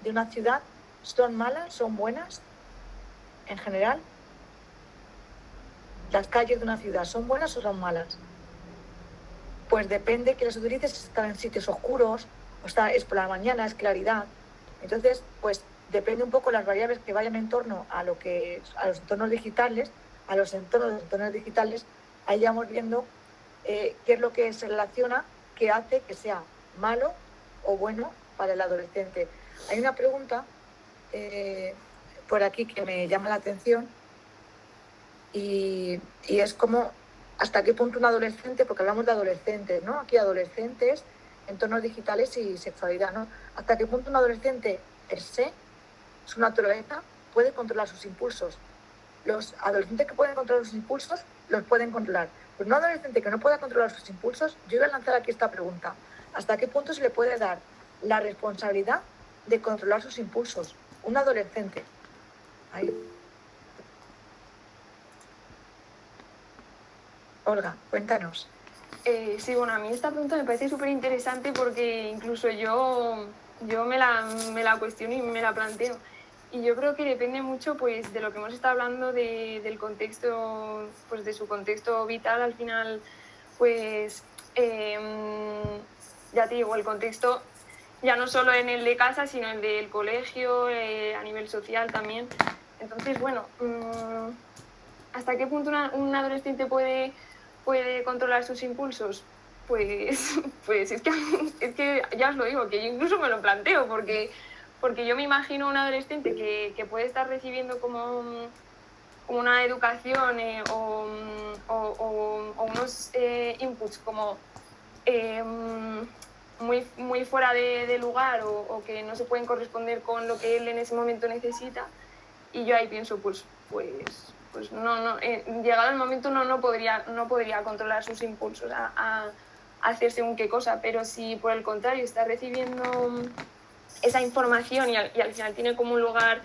Speaker 1: de una ciudad son malas, son buenas, en general. ¿Las calles de una ciudad son buenas o son malas? Pues depende que las utilices, si están en sitios oscuros, o es por la mañana, es claridad. Entonces, pues depende un poco las variables que vayan en torno a los entornos digitales, a los entornos digitales, ahí ya vamos viendo qué es lo que se relaciona, que hace que sea malo o bueno para el adolescente. Hay una pregunta por aquí que me llama la atención y es como hasta qué punto un adolescente, porque hablamos de adolescentes, ¿no? Aquí adolescentes, entornos digitales y sexualidad, ¿no? Hasta qué punto un adolescente per se, su naturaleza, puede controlar sus impulsos. Los adolescentes que pueden controlar sus impulsos los pueden controlar. Pero un adolescente que no pueda controlar sus impulsos, yo voy a lanzar aquí esta pregunta. ¿Hasta qué punto se le puede dar la responsabilidad de controlar sus impulsos? Un adolescente. Ahí. Olga, cuéntanos.
Speaker 2: Sí, bueno, a mí esta pregunta me parece súper interesante porque incluso yo me la cuestiono y me la planteo. Y yo creo que depende mucho pues, de lo que hemos estado hablando del contexto, pues de su contexto vital al final, pues ya te digo, el contexto ya no solo en el de casa, sino el del colegio, a nivel social también. Entonces, bueno, ¿hasta qué punto un adolescente puede controlar sus impulsos? Pues es que ya os lo digo, que yo incluso me lo planteo, porque yo me imagino un adolescente que puede estar recibiendo como una educación o unos inputs como muy fuera de lugar o que no se pueden corresponder con lo que él en ese momento necesita, y yo ahí pienso, pues pues llegado el momento no podría controlar sus impulsos a hacer según qué cosa, pero si por el contrario está recibiendo esa información y al final tiene como un lugar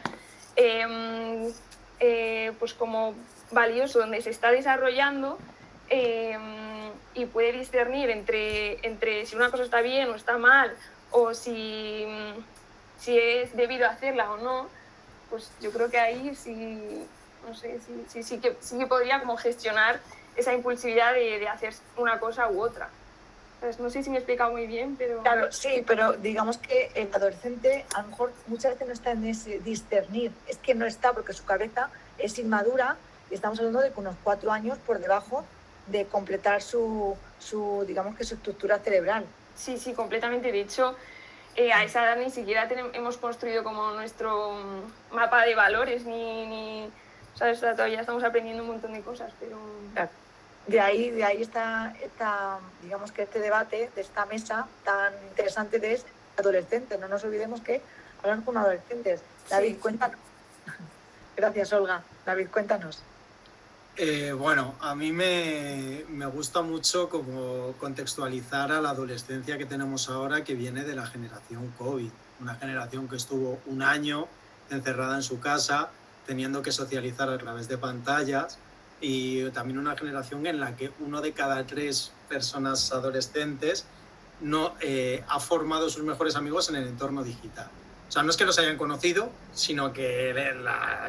Speaker 2: pues como valioso donde se está desarrollando y puede discernir entre si una cosa está bien o está mal o si es debido a hacerla o no, pues yo creo que ahí sí, no sé, sí que podría como gestionar esa impulsividad de hacer una cosa u otra. Entonces, no sé si me he explicado muy bien, pero...
Speaker 1: Claro, sí, pero digamos que el adolescente a lo mejor muchas veces no está en ese discernir, es que no está porque su cabeza es inmadura y estamos hablando de que unos 4 años por debajo de completar su digamos que su estructura cerebral.
Speaker 2: Sí, completamente. De hecho, a esa edad ni siquiera hemos construido como nuestro mapa de valores, ¿sabes? O sea, todavía estamos aprendiendo un montón de cosas, pero...
Speaker 1: Claro. De ahí está digamos que este debate de esta mesa tan interesante de adolescentes. No nos olvidemos que hablamos con adolescentes. David,
Speaker 2: sí.
Speaker 1: Cuéntanos. Gracias, Olga. David, cuéntanos.
Speaker 4: Bueno, a mí me gusta mucho como contextualizar a la adolescencia que tenemos ahora, que viene de la generación COVID, una generación que estuvo un año encerrada en su casa, teniendo que socializar a través de pantallas, y también una generación en la que 1 de cada 3 personas adolescentes ha formado sus mejores amigos en el entorno digital. O sea, no es que los hayan conocido, sino que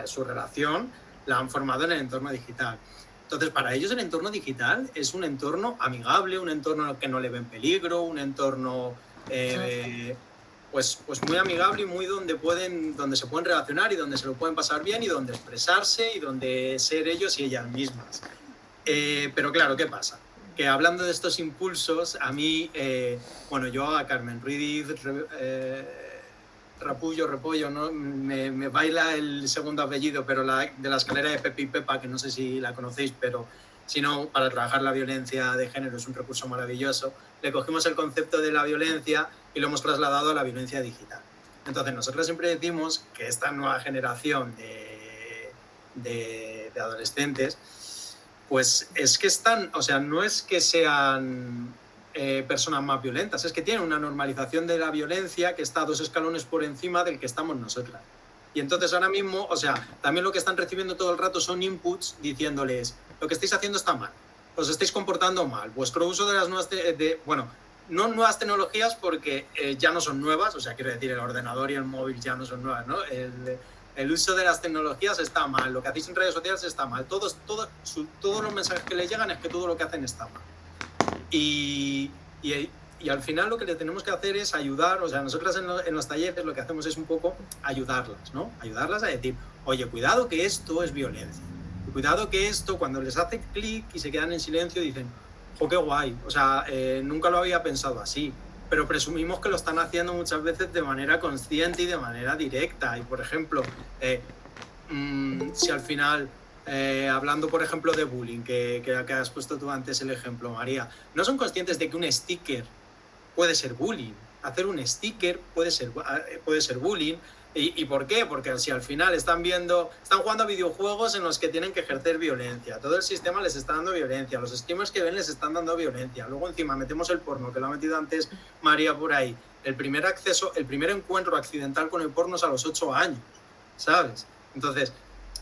Speaker 4: su relación la han formado en el entorno digital. Entonces, para ellos el entorno digital es un entorno amigable, un entorno que no le ven peligro, un entorno pues muy amigable y muy donde se pueden relacionar y donde se lo pueden pasar bien y donde expresarse y donde ser ellos y ellas mismas. Pero claro, ¿qué pasa? Que hablando de estos impulsos, a mí, yo a Carmen Ruiz Repollo, ¿no? Me baila el segundo apellido, pero de la escalera de Pepe y Pepa, que no sé si la conocéis, pero si no, para trabajar la violencia de género es un recurso maravilloso. Le cogimos el concepto de la violencia y lo hemos trasladado a la violencia digital. Entonces, nosotros siempre decimos que esta nueva generación de adolescentes, pues es que no es que sean personas más violentas, es que tienen una normalización de la violencia que está 2 escalones por encima del que estamos nosotras. Y entonces ahora mismo, también lo que están recibiendo todo el rato son inputs diciéndoles, lo que estáis haciendo está mal, os estáis comportando mal, vuestro uso de las nuevas, no nuevas tecnologías porque ya no son nuevas, quiero decir, el ordenador y el móvil ya no son nuevas, ¿no? El uso de las tecnologías está mal, lo que hacéis en redes sociales está mal, todos los mensajes que les llegan es que todo lo que hacen está mal. Y al final lo que le tenemos que hacer es ayudar, nosotras en los talleres lo que hacemos es un poco ayudarlas, ¿no? Ayudarlas a decir, oye, cuidado que esto es violencia, cuidado que esto, cuando les hace clic y se quedan en silencio, dicen, ¡oh, qué guay! Nunca lo había pensado así, pero presumimos que lo están haciendo muchas veces de manera consciente y de manera directa. Y, por ejemplo, si al final... hablando, por ejemplo, de bullying, que has puesto tú antes el ejemplo, María, no son conscientes de que un sticker puede ser bullying. Hacer un sticker puede ser bullying. ¿Y por qué? Porque si al final están jugando a videojuegos en los que tienen que ejercer violencia, todo el sistema les está dando violencia, los streamers que ven les están dando violencia, luego encima metemos el porno, que lo ha metido antes María por ahí, el primer encuentro accidental con el porno es a los 8 años, ¿sabes? Entonces,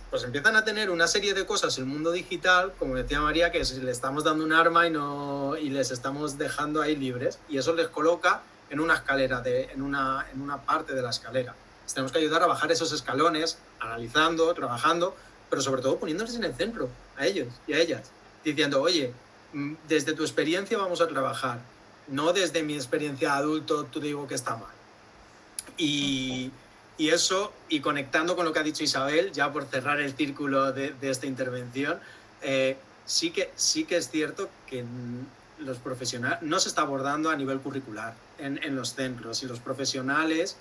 Speaker 4: pues empiezan a tener una serie de cosas en el mundo digital, como decía María, que le estamos dando un arma y les estamos dejando ahí libres, y eso les coloca en una escalera, en una parte de la escalera. Les tenemos que ayudar a bajar esos escalones, analizando, trabajando, pero sobre todo poniéndoles en el centro, a ellos y a ellas, diciendo, oye, desde tu experiencia vamos a trabajar, no desde mi experiencia de adulto te digo que está mal. Y eso, y conectando con lo que ha dicho Isabel, ya por cerrar el círculo de esta intervención, sí que es cierto que los profesionales no se está abordando a nivel curricular en los centros, y los profesionales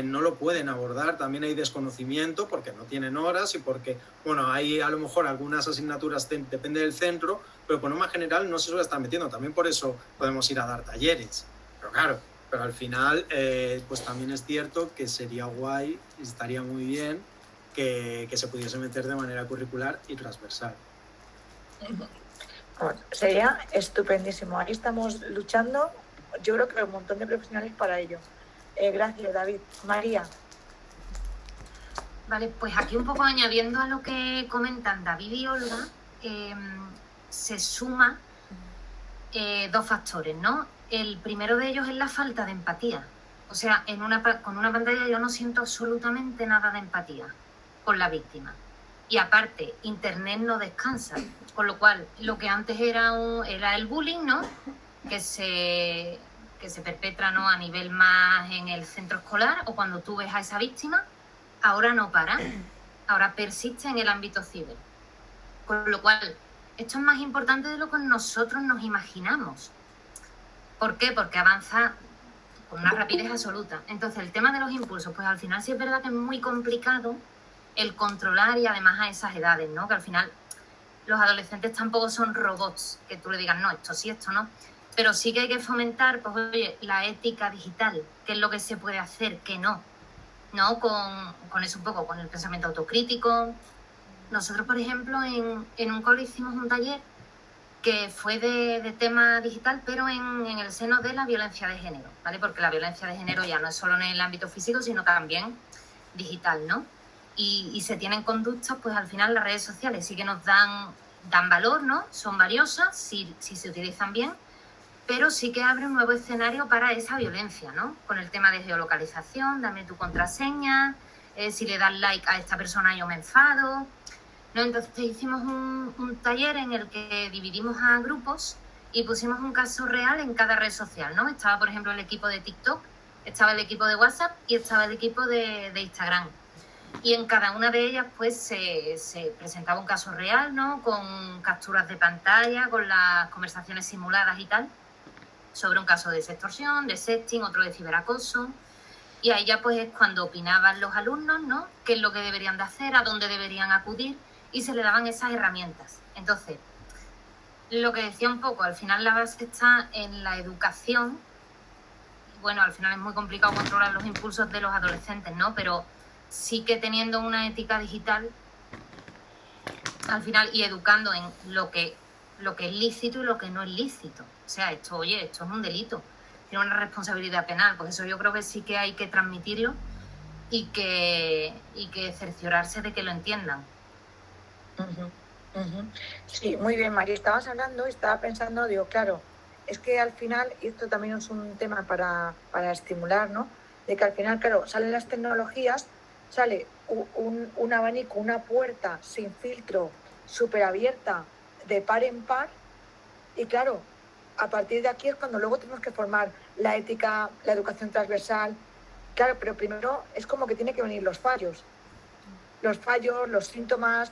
Speaker 4: no lo pueden abordar. También hay desconocimiento porque no tienen horas y porque, hay a lo mejor algunas asignaturas, depende del centro, pero por norma general no se suele estar metiendo. También por eso podemos ir a dar talleres. Pero claro, al final, pues también es cierto que sería guay y estaría muy bien que se pudiese meter de manera curricular y transversal.
Speaker 1: Bueno, sería estupendísimo. Ahí estamos luchando, yo creo que hay un montón de profesionales para ello. Gracias, David. María.
Speaker 3: Vale, pues aquí un poco añadiendo a lo que comentan David y Olga, se suma dos factores, ¿no? El primero de ellos es la falta de empatía. O sea, con una pantalla yo no siento absolutamente nada de empatía con la víctima. Y aparte, Internet no descansa, con lo cual lo que antes era el bullying, ¿no? Que se perpetra, ¿no?, a nivel más en el centro escolar o cuando tú ves a esa víctima, ahora no para, ahora persiste en el ámbito ciber. Con lo cual, esto es más importante de lo que nosotros nos imaginamos. ¿Por qué? Porque avanza con una rapidez absoluta. Entonces, el tema de los impulsos, pues al final sí es verdad que es muy complicado el controlar y además a esas edades, ¿no? Que al final los adolescentes tampoco son robots, que tú le digas, no, esto sí, esto no. Pero sí que hay que fomentar, pues oye, la ética digital, qué es lo que se puede hacer, qué no. ¿No? Con eso un poco, con el pensamiento autocrítico. Nosotros, por ejemplo, en un cole hicimos un taller que fue de tema digital, pero en el seno de la violencia de género, ¿vale? Porque la violencia de género ya no es solo en el ámbito físico, sino también digital, ¿no? Y se tienen conductas, pues al final las redes sociales sí que nos dan valor, ¿no? Son valiosas si se utilizan bien, pero sí que abre un nuevo escenario para esa violencia, ¿no? Con el tema de geolocalización, dame tu contraseña, si le das like a esta persona yo me enfado, ¿no? Entonces hicimos un taller en el que dividimos a grupos y pusimos un caso real en cada red social, ¿no? Estaba, por ejemplo, el equipo de TikTok, estaba el equipo de WhatsApp y estaba el equipo de Instagram. Y en cada una de ellas pues se presentaba un caso real, ¿no? Con capturas de pantalla, con las conversaciones simuladas y tal, sobre un caso de sextorsión, de sexting, otro de ciberacoso. Y ahí ya pues es cuando opinaban los alumnos, ¿no? Qué es lo que deberían de hacer, a dónde deberían acudir, y se le daban esas herramientas. Entonces, lo que decía un poco, al final la base está en la educación. Bueno, al final es muy complicado controlar los impulsos de los adolescentes, ¿no? Pero sí que teniendo una ética digital, al final, y educando en lo que es lícito y lo que no es lícito. O sea, esto es un delito, tiene una responsabilidad penal, pues eso yo creo que sí que hay que transmitirlo y que cerciorarse de que lo entiendan.
Speaker 1: Sí, muy bien, María, estabas hablando, estaba pensando, digo, claro, es que al final, y esto también es un tema para estimular, ¿no? De que al final, claro, salen las tecnologías, sale un abanico, una puerta sin filtro, súper abierta, de par en par, y claro, a partir de aquí es cuando luego tenemos que formar la ética, la educación transversal. Claro, pero primero es como que tiene que venir los fallos, los síntomas,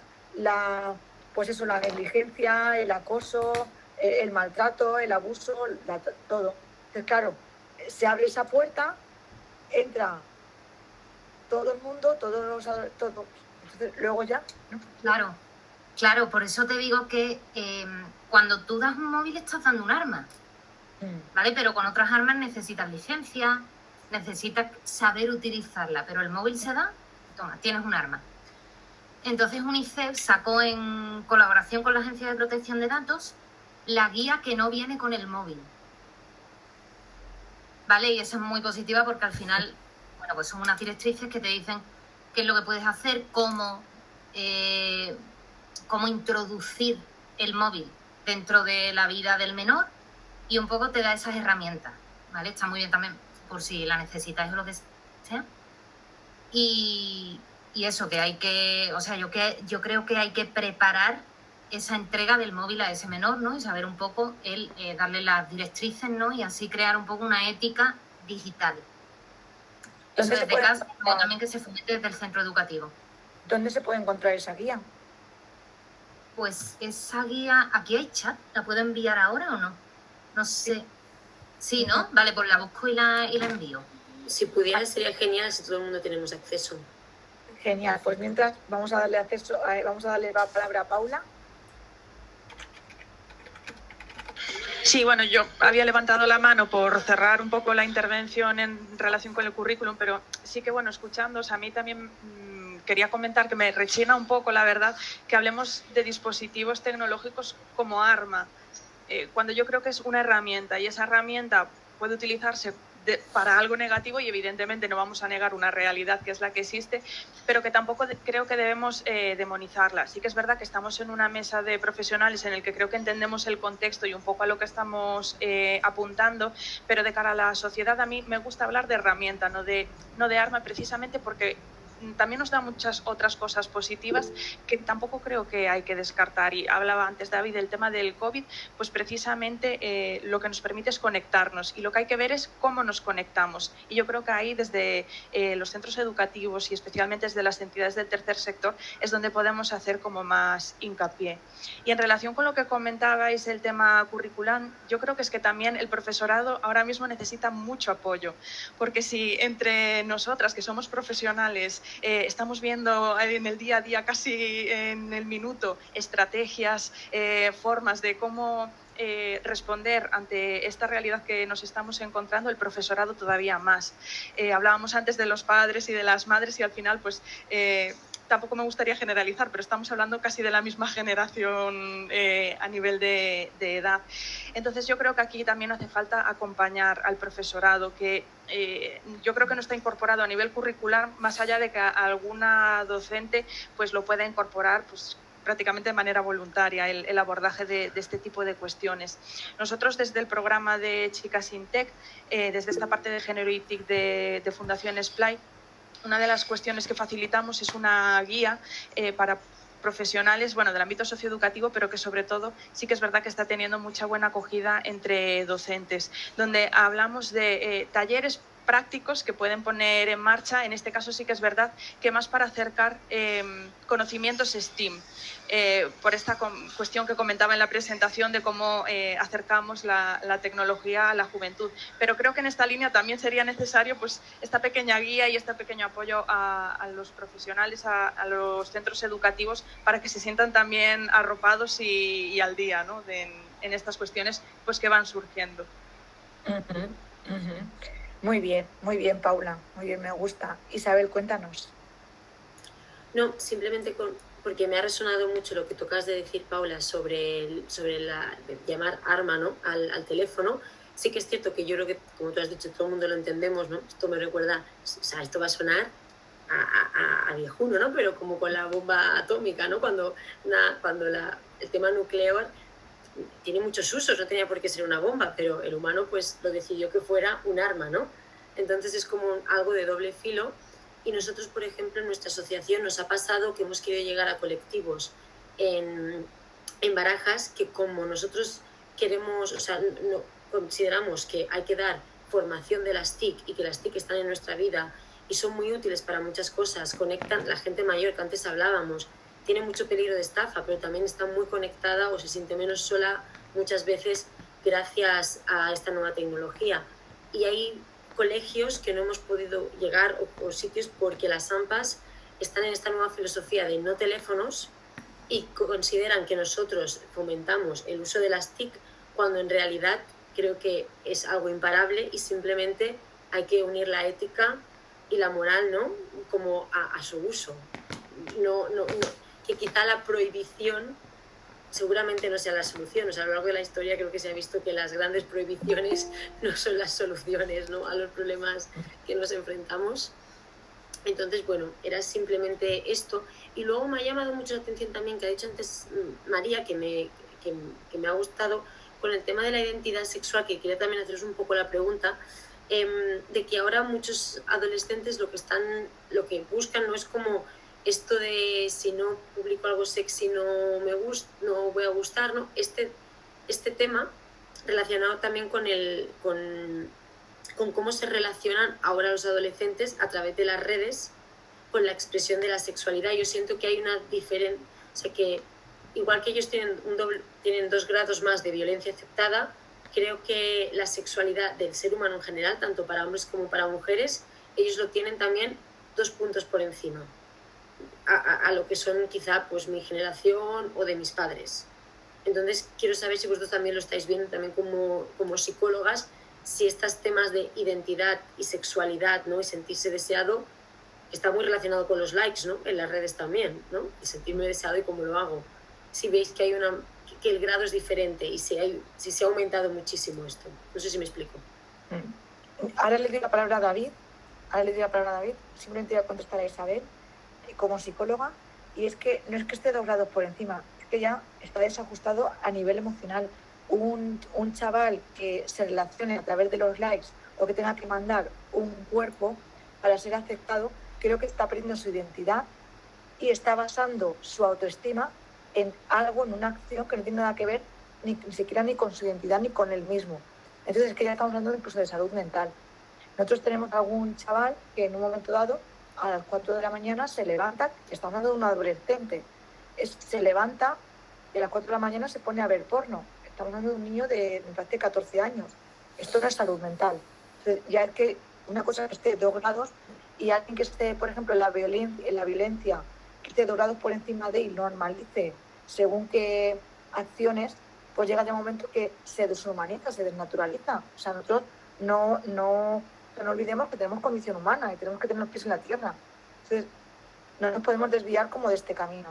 Speaker 1: pues eso, la negligencia, el acoso, el maltrato, el abuso, todo. Entonces, claro, se abre esa puerta, entra todo el mundo, todo. Entonces, luego ya, ¿no?
Speaker 3: Claro, por eso te digo que cuando tú das un móvil estás dando un arma, ¿vale? Pero con otras armas necesitas licencia, necesitas saber utilizarla, pero el móvil se da, toma, tienes un arma. Entonces UNICEF sacó en colaboración con la Agencia de Protección de Datos la guía que no viene con el móvil, ¿vale? Y eso es muy positiva porque al final, bueno, pues son unas directrices que te dicen qué es lo que puedes hacer, cómo introducir el móvil dentro de la vida del menor y un poco te da esas herramientas, ¿vale? Está muy bien también por si la necesitáis o lo que sea. Y eso, que hay que, o sea, yo creo que hay que preparar esa entrega del móvil a ese menor, ¿no? Y saber un poco darle las directrices, ¿no? Y así crear un poco una ética digital. Eso desde casa, pero también que se fomente desde el centro educativo.
Speaker 1: ¿Dónde se puede encontrar esa guía?
Speaker 3: Pues esa guía, aquí hay chat, ¿la puedo enviar ahora o no? No sé. Sí, ¿no? Vale, pues la busco y la envío.
Speaker 6: Si pudiera sería genial si todo el mundo tenemos acceso.
Speaker 1: Genial, pues mientras vamos a darle la palabra a Paula.
Speaker 5: Sí, bueno, yo había levantado la mano por cerrar un poco la intervención en relación con el currículum, pero sí que, bueno, escuchándoos, a mí también quería comentar que me rechina un poco, la verdad, que hablemos de dispositivos tecnológicos como arma, cuando yo creo que es una herramienta y esa herramienta puede utilizarse para algo negativo y evidentemente no vamos a negar una realidad que es la que existe, pero que tampoco creo que debemos demonizarla. Sí que es verdad que estamos en una mesa de profesionales en el que creo que entendemos el contexto y un poco a lo que estamos apuntando, pero de cara a la sociedad a mí me gusta hablar de herramienta, no de arma, precisamente porque también nos da muchas otras cosas positivas que tampoco creo que hay que descartar. Y hablaba antes David del tema del COVID, pues precisamente lo que nos permite es conectarnos y lo que hay que ver es cómo nos conectamos. Y yo creo que ahí desde los centros educativos y especialmente desde las entidades del tercer sector es donde podemos hacer como más hincapié. Y en relación con lo que comentabais el tema curricular, yo creo que es que también el profesorado ahora mismo necesita mucho apoyo, porque si entre nosotras que somos profesionales estamos viendo en el día a día, casi en el minuto, estrategias, formas de cómo responder ante esta realidad que nos estamos encontrando, el profesorado todavía más. Hablábamos antes de los padres y de las madres y al final pues tampoco me gustaría generalizar, pero estamos hablando casi de la misma generación a nivel de edad. Entonces yo creo que aquí también hace falta acompañar al profesorado, que yo creo que no está incorporado a nivel curricular, más allá de que alguna docente pues lo pueda incorporar pues prácticamente de manera voluntaria el abordaje de este tipo de cuestiones. Nosotros desde el programa de Chicas InTech, desde esta parte de género y TIC de Fundación Splay, una de las cuestiones que facilitamos es una guía para profesionales, bueno, del ámbito socioeducativo, pero que sobre todo sí que es verdad que está teniendo mucha buena acogida entre docentes, donde hablamos de talleres prácticos que pueden poner en marcha. En este caso sí que es verdad que más para acercar conocimientos STEAM, por esta cuestión que comentaba en la presentación de cómo acercamos la tecnología a la juventud. Pero creo que en esta línea también sería necesario pues esta pequeña guía y este pequeño apoyo a los profesionales, a los centros educativos, para que se sientan también arropados y al día, ¿no? en estas cuestiones pues que van surgiendo.
Speaker 1: Muy bien, Paula, muy bien, me gusta. Isabel, cuéntanos.
Speaker 6: No, simplemente porque me ha resonado mucho lo que tocas de decir, Paula, sobre llamar arma, ¿no? al teléfono. Sí que es cierto que yo creo que, como tú has dicho, todo el mundo lo entendemos, ¿no? Esto me recuerda, o sea, esto va a sonar a viejuno, ¿no? Pero como con la bomba atómica, ¿no? Cuando el tema nuclear tiene muchos usos, no tenía por qué ser una bomba, pero el humano pues lo decidió que fuera un arma, ¿no? Entonces es como algo de doble filo. Y nosotros, por ejemplo, en nuestra asociación nos ha pasado que hemos querido llegar a colectivos en Barajas que, como nosotros queremos, o sea, no, consideramos que hay que dar formación de las TIC y que las TIC están en nuestra vida y son muy útiles para muchas cosas, conectan la gente mayor que antes hablábamos, tiene mucho peligro de estafa, pero también está muy conectada o se siente menos sola muchas veces gracias a esta nueva tecnología. Y hay colegios que no hemos podido llegar o sitios porque las AMPAs están en esta nueva filosofía de no teléfonos y consideran que nosotros fomentamos el uso de las TIC cuando en realidad creo que es algo imparable y simplemente hay que unir la ética y la moral, ¿no? Como a su uso. No, que quizá la prohibición seguramente no sea la solución. O sea, a lo largo de la historia creo que se ha visto que las grandes prohibiciones no son las soluciones, ¿no? A los problemas que nos enfrentamos. Entonces, bueno, era simplemente esto. Y luego me ha llamado mucho la atención también que ha dicho antes María, que me ha gustado, con el tema de la identidad sexual, que quería también haceros un poco la pregunta, de que ahora muchos adolescentes lo que buscan no es como esto de si no publico algo sexy no voy a gustar, ¿no? Este tema relacionado también con cómo se relacionan ahora los adolescentes a través de las redes con la expresión de la sexualidad. Yo siento que hay una diferencia, o sea, que igual que ellos tienen 2 grados más de violencia aceptada, creo que la sexualidad del ser humano en general, tanto para hombres como para mujeres, ellos lo tienen también 2 puntos por encima a lo que son quizá pues mi generación o de mis padres. Entonces quiero saber si vosotros también lo estáis viendo también como psicólogas, si estos temas de identidad y sexualidad, ¿no? Y sentirse deseado está muy relacionado con los likes, ¿no? En las redes también, ¿no? El sentirme deseado y cómo lo hago. Si veis que hay que el grado es diferente y si se ha aumentado muchísimo esto. No sé si me explico.
Speaker 1: Ahora le doy la palabra a David. Simplemente voy a contestar a Isabel como psicóloga. Y es que no es que esté doblado por encima, es que ya está desajustado a nivel emocional. Un chaval que se relacione a través de los likes o que tenga que mandar un cuerpo para ser aceptado, creo que está perdiendo su identidad y está basando su autoestima en algo, en una acción que no tiene nada que ver ni siquiera ni con su identidad ni con él mismo. Entonces es que ya estamos hablando incluso de salud mental. Nosotros tenemos algún chaval que en un momento dado a las 4 de la mañana se levanta, estamos hablando de un adolescente, se levanta y a las 4 de la mañana se pone a ver porno. Estamos hablando de un niño de, me parece, 14 años. Esto no es salud mental. Entonces, ya es que una cosa que esté 2 grados y alguien que esté, por ejemplo, en la violencia, que esté 2 grados por encima de y normalice según qué acciones, pues llega ya un momento que se deshumaniza, se desnaturaliza. O sea, nosotros no olvidemos que tenemos condición humana y tenemos que tener los pies en la tierra. Entonces, no nos podemos desviar como de este camino.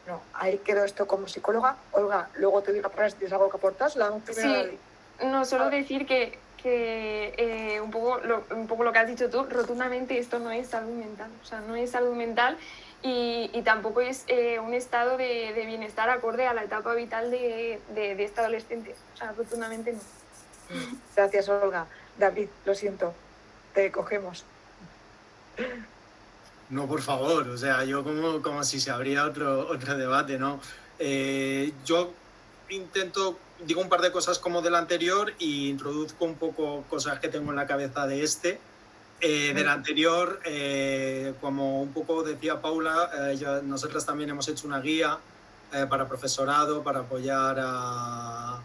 Speaker 1: No, ahí quedo esto como psicóloga. Olga, luego te doy la palabra si tienes algo que aportar. La damos primero.
Speaker 2: Sí, no, solo decir que un poco lo que has dicho tú, rotundamente esto no es salud mental. O sea, no es salud mental y tampoco es un estado de bienestar acorde a la etapa vital de este adolescente. O sea, rotundamente no.
Speaker 1: Gracias, Olga. David, lo siento, te cogemos.
Speaker 4: No, por favor, o sea, yo como si se abría otro debate, ¿no? Yo digo un par de cosas como del anterior y introduzco un poco cosas que tengo en la cabeza de este. Del anterior, como un poco decía Paula, nosotros también hemos hecho una guía para profesorado, para apoyar a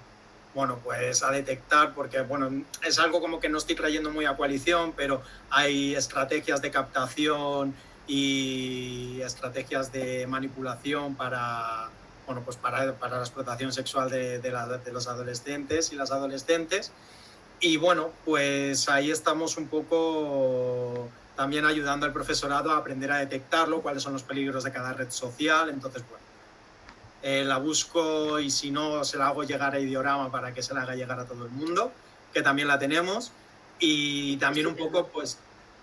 Speaker 4: detectar, porque es algo como que no estoy trayendo muy a coalición, pero hay estrategias de captación y estrategias de manipulación para la explotación sexual de los adolescentes y las adolescentes. Y bueno, pues ahí estamos un poco también ayudando al profesorado a aprender a detectarlo, cuáles son los peligros de cada red social. Entonces, la busco y si no, se la hago llegar a Ideorama para que se la haga llegar a todo el mundo, que también la tenemos. Y también un poco,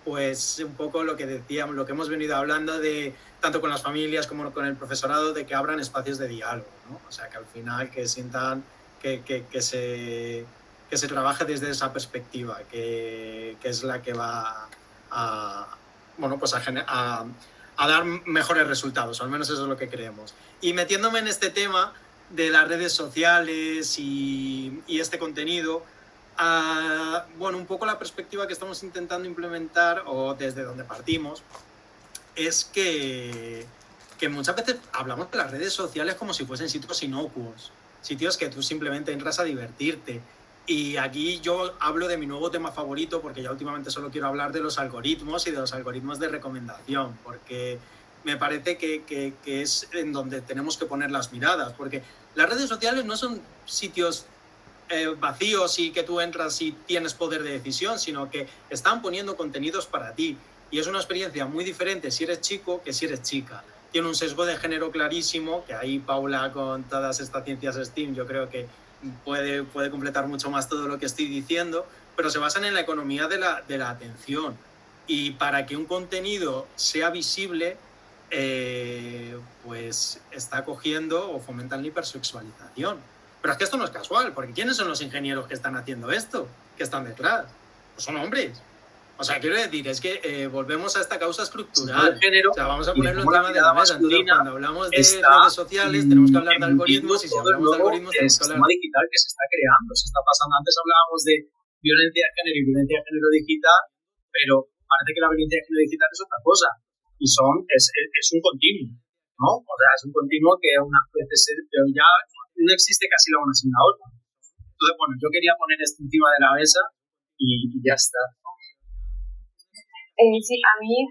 Speaker 4: un poco lo que decíamos, lo que hemos venido hablando de tanto con las familias como con el profesorado, de que abran espacios de diálogo, ¿no? O sea, que al final que sientan que se trabaje desde esa perspectiva, que es la que va a dar mejores resultados, al menos eso es lo que creemos. Y metiéndome en este tema de las redes sociales y este contenido, un poco la perspectiva que estamos intentando implementar, o desde donde partimos, es que muchas veces hablamos de las redes sociales como si fuesen sitios inocuos, sitios que tú simplemente entras a divertirte. Y aquí yo hablo de mi nuevo tema favorito, porque ya últimamente solo quiero hablar de los algoritmos y de los algoritmos de recomendación, porque me parece que es en donde tenemos que poner las miradas, porque las redes sociales no son sitios vacíos y que tú entras y tienes poder de decisión, sino que están poniendo contenidos para ti. Y es una experiencia muy diferente si eres chico que si eres chica. Tiene un sesgo de género clarísimo, que ahí Paula, con todas estas ciencias STEAM, yo creo que puede completar mucho más todo lo que estoy diciendo, pero se basan en la economía de la atención. Y para que un contenido sea visible, pues está cogiendo o fomentan la hipersexualización. Pero es que esto no es casual, porque ¿quiénes son los ingenieros que están haciendo esto? ¿Que están detrás? Pues son hombres. O sea, quiero decir, es que volvemos a esta causa estructural. O sea, vamos a ponerlo encima de la mesa. Entonces, cuando hablamos de redes sociales, tenemos que hablar de algoritmos, y si hablamos de algoritmos, tenemos que hablar
Speaker 7: de digital que se está creando, se está pasando. Antes hablábamos de violencia de género y violencia de género digital, pero parece que la violencia de género digital es otra cosa. Y es un continuo, ¿no? O sea, es un continuo que unas veces ya no existe casi la una sin la otra. Entonces, yo quería poner esto encima de la mesa y ya está.
Speaker 2: Sí, a mí,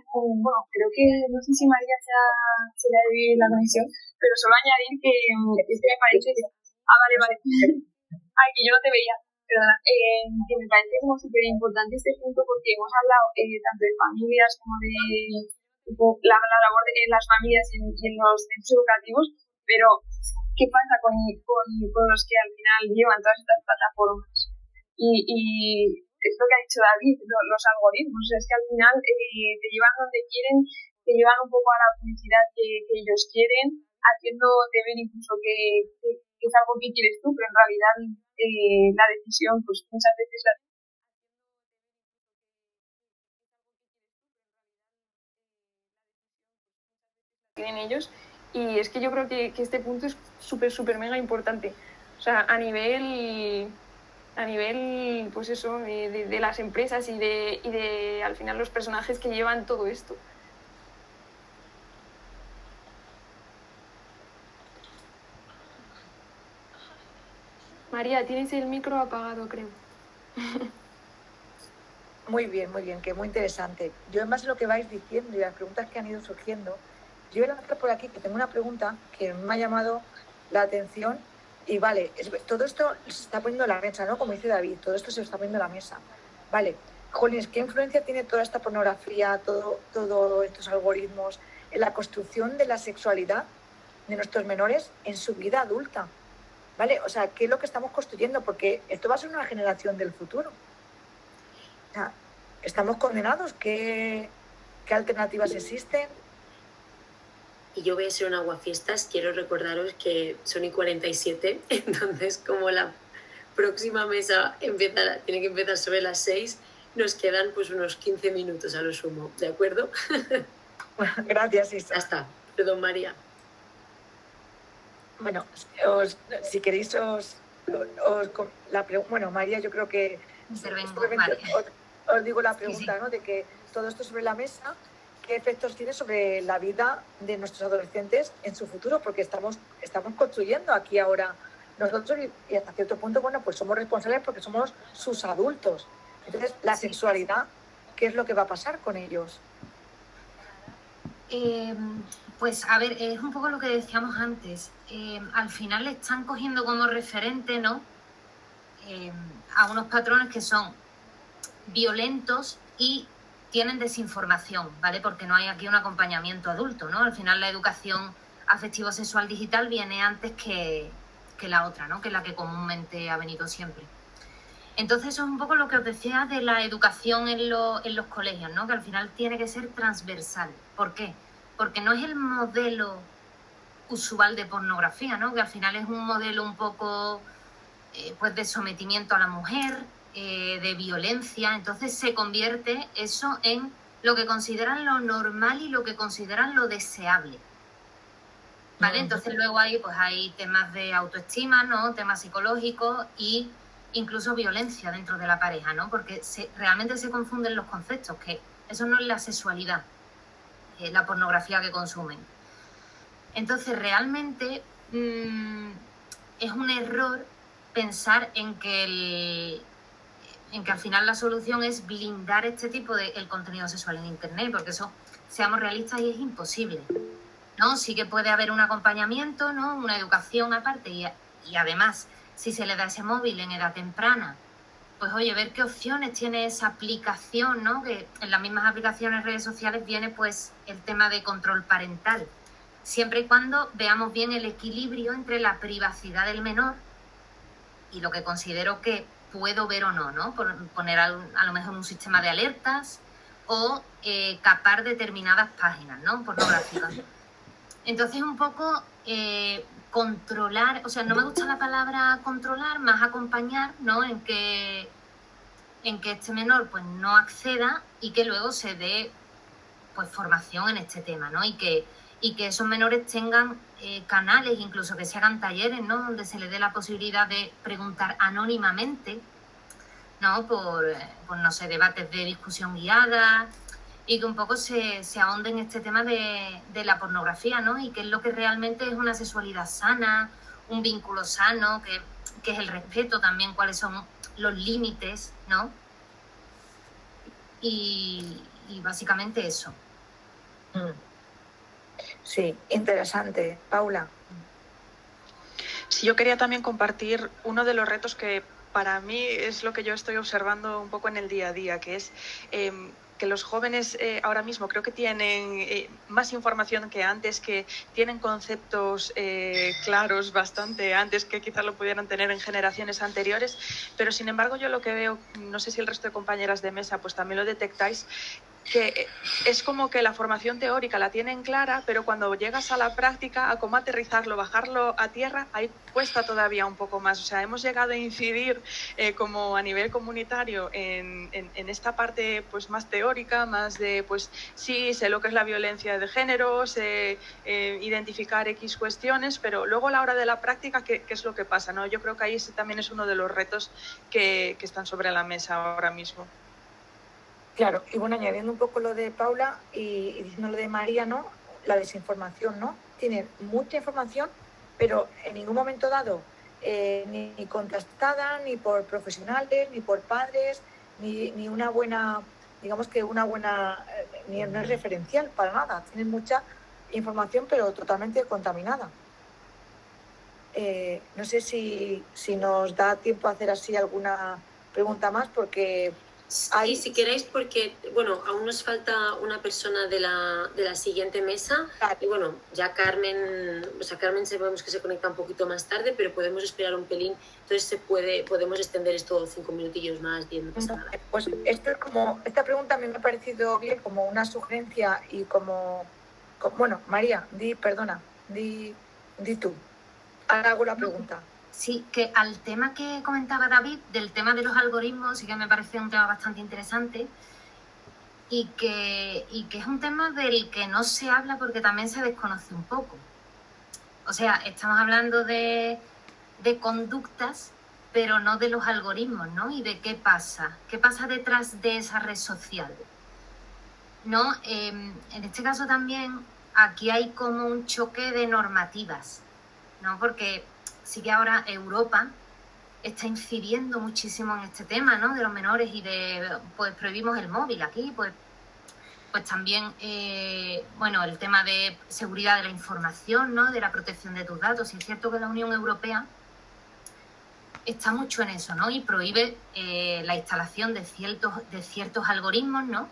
Speaker 2: creo que, no sé si María se le ha de la conexión, pero solo añadir que es que me parece... vale. Ay, que yo no te veía, perdona. Que me parece como súper importante este punto, porque hemos hablado tanto de familias como de la labor en las familias y en los centros educativos, pero ¿qué pasa con los que al final llevan todas estas plataformas? Y es lo que ha dicho David, los algoritmos, es que al final te llevan donde quieren, te llevan un poco a la publicidad que ellos quieren, haciéndote ver incluso que es algo que quieres tú, pero en realidad la decisión, pues muchas veces la tienen ellos. Y es que yo creo que este punto es súper mega importante. O sea, a nivel pues eso, de las empresas y de al final los personajes que llevan todo esto. María, tienes el micro apagado, creo.
Speaker 1: Muy bien, que muy interesante. Yo, en base a lo que vais diciendo y las preguntas que han ido surgiendo, yo voy a lanzar por aquí que tengo una pregunta que me ha llamado la atención. Y vale, todo esto se está poniendo en la mesa, ¿no? Como dice David, todo esto se está poniendo en la mesa. Vale, Jolines, ¿qué influencia tiene toda esta pornografía, todos estos algoritmos en la construcción de la sexualidad de nuestros menores en su vida adulta? ¿Vale? O sea, ¿qué es lo que estamos construyendo? Porque esto va a ser una generación del futuro. O sea, ¿estamos condenados? ¿Qué alternativas existen?
Speaker 6: Y yo voy a ser un aguafiestas, quiero recordaros que son y 47, entonces como la próxima mesa tiene que empezar sobre las 6, nos quedan pues unos 15 minutos a lo sumo, ¿de acuerdo?
Speaker 1: Gracias, Isa.
Speaker 6: Ya está, perdón María.
Speaker 1: Bueno, si queréis bueno, María, yo creo que os digo la pregunta, sí. ¿No? De que todo esto sobre la mesa, ¿qué efectos tiene sobre la vida de nuestros adolescentes en su futuro? Porque estamos construyendo aquí ahora nosotros y hasta cierto punto, bueno, pues somos responsables porque somos sus adultos. Entonces, la sexualidad, ¿qué es lo que va a pasar con ellos?
Speaker 3: Pues a ver, es un poco lo que decíamos antes. Al final le están cogiendo como referente, ¿no? A unos patrones que son violentos y tienen desinformación, ¿vale? Porque no hay aquí un acompañamiento adulto, ¿no? Al final la educación afectivo-sexual digital viene antes que la otra, ¿no? Que la que comúnmente ha venido siempre. Entonces eso es un poco lo que os decía de la educación en los colegios, ¿no? Que al final tiene que ser transversal. ¿Por qué? Porque no es el modelo usual de pornografía, ¿no? Que al final es un modelo un poco pues de sometimiento a la mujer, de violencia. Entonces se convierte eso en lo que consideran lo normal y lo que consideran lo deseable, ¿vale? Entonces luego hay temas de autoestima, ¿no? Temas psicológicos y incluso violencia dentro de la pareja, ¿no? Porque realmente se confunden los conceptos, que eso no es la sexualidad, la pornografía que consumen. Entonces realmente es un error pensar en que al final la solución es blindar este tipo de el contenido sexual en internet, porque eso, seamos realistas, y es imposible, ¿no? Sí que puede haber un acompañamiento, ¿no? Una educación aparte y además, si se le da ese móvil en edad temprana, pues oye, ver qué opciones tiene esa aplicación, ¿no? Que en las mismas aplicaciones, redes sociales, viene pues el tema de control parental, siempre y cuando veamos bien el equilibrio entre la privacidad del menor y lo que considero que puedo ver o no, ¿no? Poner a lo mejor un sistema de alertas o capar determinadas páginas, ¿no? Pornográficas. Entonces un poco controlar, o sea, no me gusta la palabra controlar, más acompañar, ¿no? En que este menor pues no acceda y que luego se dé pues formación en este tema, ¿no? Y que esos menores tengan canales, incluso que se hagan talleres, ¿no? Donde se les dé la posibilidad de preguntar anónimamente, ¿no? Por no sé, debates de discusión guiada, y que un poco se ahonde en este tema de la pornografía, ¿no? Y qué es lo que realmente es una sexualidad sana, un vínculo sano, que es el respeto también, cuáles son los límites, ¿no? Y básicamente eso.
Speaker 1: Sí, interesante. Paula.
Speaker 5: Sí, yo quería también compartir uno de los retos que para mí es lo que yo estoy observando un poco en el día a día, que es que los jóvenes ahora mismo creo que tienen más información que antes, que tienen conceptos claros bastante antes que quizás lo pudieran tener en generaciones anteriores, pero sin embargo yo lo que veo, no sé si el resto de compañeras de mesa pues también lo detectáis, que es como que la formación teórica la tienen clara, pero cuando llegas a la práctica, a cómo aterrizarlo, bajarlo a tierra, ahí cuesta todavía un poco más. O sea, hemos llegado a incidir como a nivel comunitario en esta parte pues más teórica, más de pues sí, sé lo que es la violencia de género, sé identificar X cuestiones, pero luego a la hora de la práctica, ¿qué es lo que pasa? ¿No? Yo creo que ahí ese también es uno de los retos que están sobre la mesa ahora mismo.
Speaker 1: Claro, y bueno, añadiendo un poco lo de Paula y diciendo lo de María, ¿no? La desinformación, ¿no? Tiene mucha información, pero en ningún momento dado ni contrastada, ni por profesionales, ni por padres, ni una buena, digamos que una buena, ni no es referencial para nada. Tienen mucha información, pero totalmente contaminada. No sé si nos da tiempo a hacer así alguna pregunta más, porque...
Speaker 6: Sí, si queréis, porque bueno, aún nos falta una persona de la siguiente mesa. Y bueno, ya Carmen, o sea, Carmen sabemos que se conecta un poquito más tarde, pero podemos esperar un pelín, entonces podemos extender esto 5 minutillos más, 10, no pasa nada.
Speaker 1: Pues esto es como, esta pregunta a mí me ha parecido bien como una sugerencia y como bueno, María, di tú. Ahora hago la pregunta.
Speaker 3: Sí, que al tema que comentaba David, del tema de los algoritmos, sí que me parece un tema bastante interesante y que es un tema del que no se habla porque también se desconoce un poco. O sea, estamos hablando de conductas, pero no de los algoritmos, ¿no? Y de qué pasa detrás de esa red social, ¿no? En este caso también aquí hay como un choque de normativas, ¿no? Porque sí que ahora Europa está incidiendo muchísimo en este tema, ¿no? De los menores y pues prohibimos el móvil aquí, pues también, bueno, el tema de seguridad de la información, ¿no? De la protección de tus datos. Y es cierto que la Unión Europea está mucho en eso, ¿no? Y prohíbe la instalación de ciertos algoritmos, ¿no?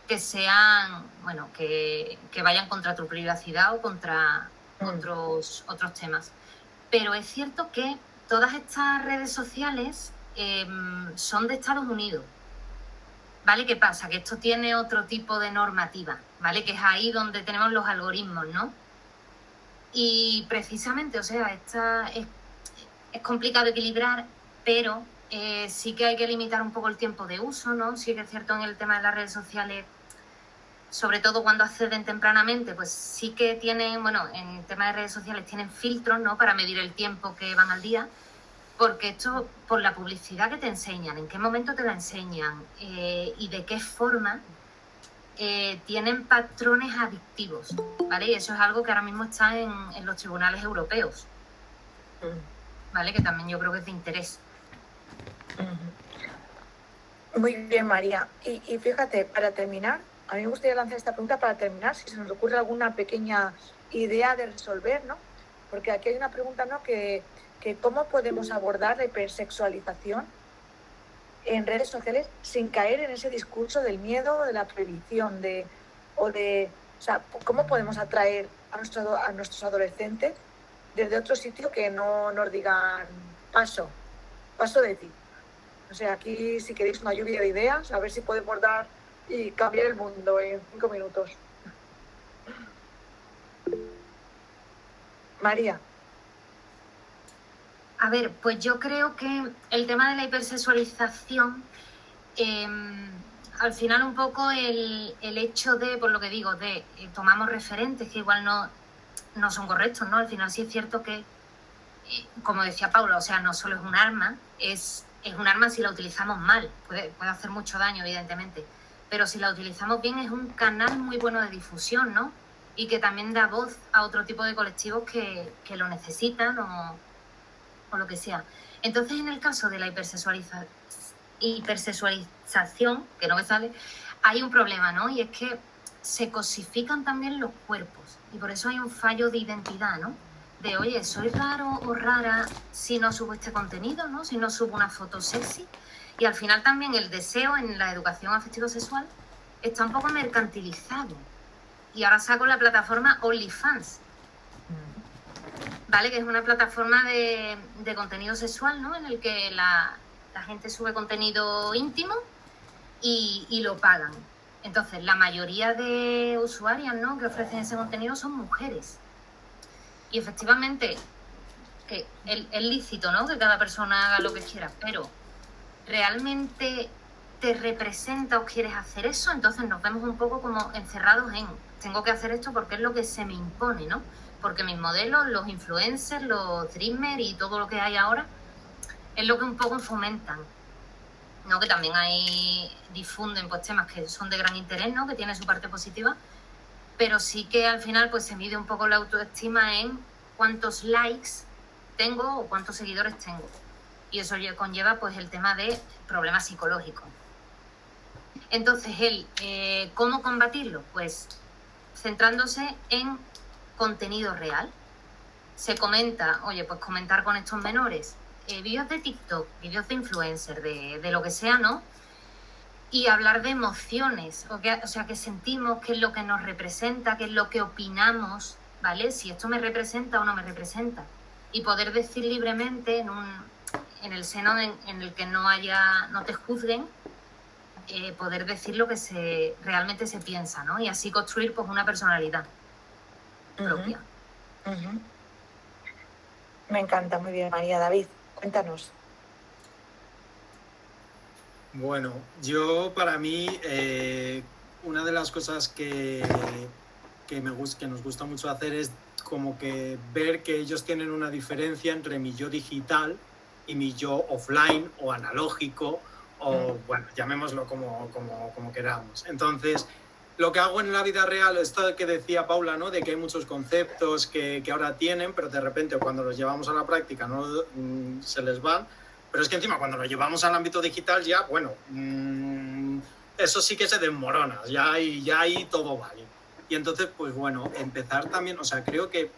Speaker 3: Que sean, bueno, que vayan contra tu privacidad o contra otros temas. Pero es cierto que todas estas redes sociales son de Estados Unidos, ¿vale? ¿Qué pasa? Que esto tiene otro tipo de normativa, ¿vale? Que es ahí donde tenemos los algoritmos, ¿no? Y precisamente, o sea, es complicado equilibrar, pero sí que hay que limitar un poco el tiempo de uso, ¿no? Sí que es cierto en el tema de las redes sociales, sobre todo cuando acceden tempranamente, pues sí que tienen, bueno, en tema de redes sociales tienen filtros, ¿no? Para medir el tiempo que van al día, porque esto, por la publicidad que te enseñan, en qué momento te la enseñan y de qué forma, tienen patrones adictivos, ¿vale? Y eso es algo que ahora mismo está en los tribunales europeos, ¿vale? Que también yo creo que es de interés.
Speaker 1: Muy bien, María. Y fíjate, para terminar, a mí me gustaría lanzar esta pregunta para terminar, si se nos ocurre alguna pequeña idea de resolver, ¿no? Porque aquí hay una pregunta, ¿no? Que ¿cómo podemos abordar la hipersexualización en redes sociales sin caer en ese discurso del miedo, de la prohibición, o sea, ¿cómo podemos atraer a nuestros adolescentes desde otro sitio que no nos digan paso de ti? O sea, aquí si queréis una lluvia de ideas, a ver si podemos dar y cambiar el mundo en 5 minutos. María.
Speaker 3: A ver, pues yo creo que el tema de la hipersexualización, al final un poco el hecho de, por lo que digo, tomamos referentes que igual no son correctos, ¿no? Al final sí es cierto que, como decía Paula, o sea, no solo es un arma, es un arma si la utilizamos mal, puede hacer mucho daño, evidentemente, pero si la utilizamos bien es un canal muy bueno de difusión, ¿no? Y que también da voz a otro tipo de colectivos que lo necesitan o lo que sea. Entonces, en el caso de la hipersexualización, que no me sale, hay un problema, ¿no? Y es que se cosifican también los cuerpos y por eso hay un fallo de identidad, ¿no? de, oye, soy raro o rara si no subo este contenido, ¿no? Si no subo una foto sexy. Y al final también el deseo en la educación afectivo-sexual está un poco mercantilizado. Y ahora saco la plataforma OnlyFans, ¿vale? Que es una plataforma de contenido sexual, ¿no? En el que la gente sube contenido íntimo y lo pagan. Entonces, la mayoría de usuarias, ¿no?, que ofrecen ese contenido son mujeres. Y efectivamente, que es lícito, ¿no?, que cada persona haga lo que quiera, pero ¿realmente te representa o quieres hacer eso? Entonces nos vemos un poco como encerrados en tengo que hacer esto porque es lo que se me impone, ¿no? Porque mis modelos, los influencers, los dreamers y todo lo que hay ahora es lo que un poco fomentan, ¿no? Que también difunden pues temas que son de gran interés, ¿no?, que tienen su parte positiva, pero sí que al final pues se mide un poco la autoestima en cuántos likes tengo o cuántos seguidores tengo. Y eso conlleva pues el tema de problemas psicológicos. Entonces, ¿cómo combatirlo? Pues centrándose en contenido real. Se comenta, oye, pues comentar con estos menores, vídeos de TikTok, vídeos de influencer, de lo que sea, ¿no? Y hablar de emociones, o sea, qué sentimos, qué es lo que nos representa, qué es lo que opinamos, ¿vale? Si esto me representa o no me representa. Y poder decir libremente en el seno en el que no te juzguen, poder decir lo que realmente se piensa, ¿no? Y así construir pues una personalidad propia.
Speaker 1: Me encanta, muy bien, María. David, cuéntanos.
Speaker 4: Bueno, para mí, una de las cosas que nos gusta mucho hacer es como que ver que ellos tienen una diferencia entre mi yo digital y mi yo offline o analógico, o bueno, llamémoslo como queramos. Entonces, lo que hago en la vida real, esto que decía Paula, ¿no?, de que hay muchos conceptos que ahora tienen, pero de repente cuando los llevamos a la práctica no se les van. Pero es que encima cuando lo llevamos al ámbito digital ya, bueno, eso sí que se desmorona, ya ahí todo vale. Y entonces, pues bueno, empezar también, o sea, creo que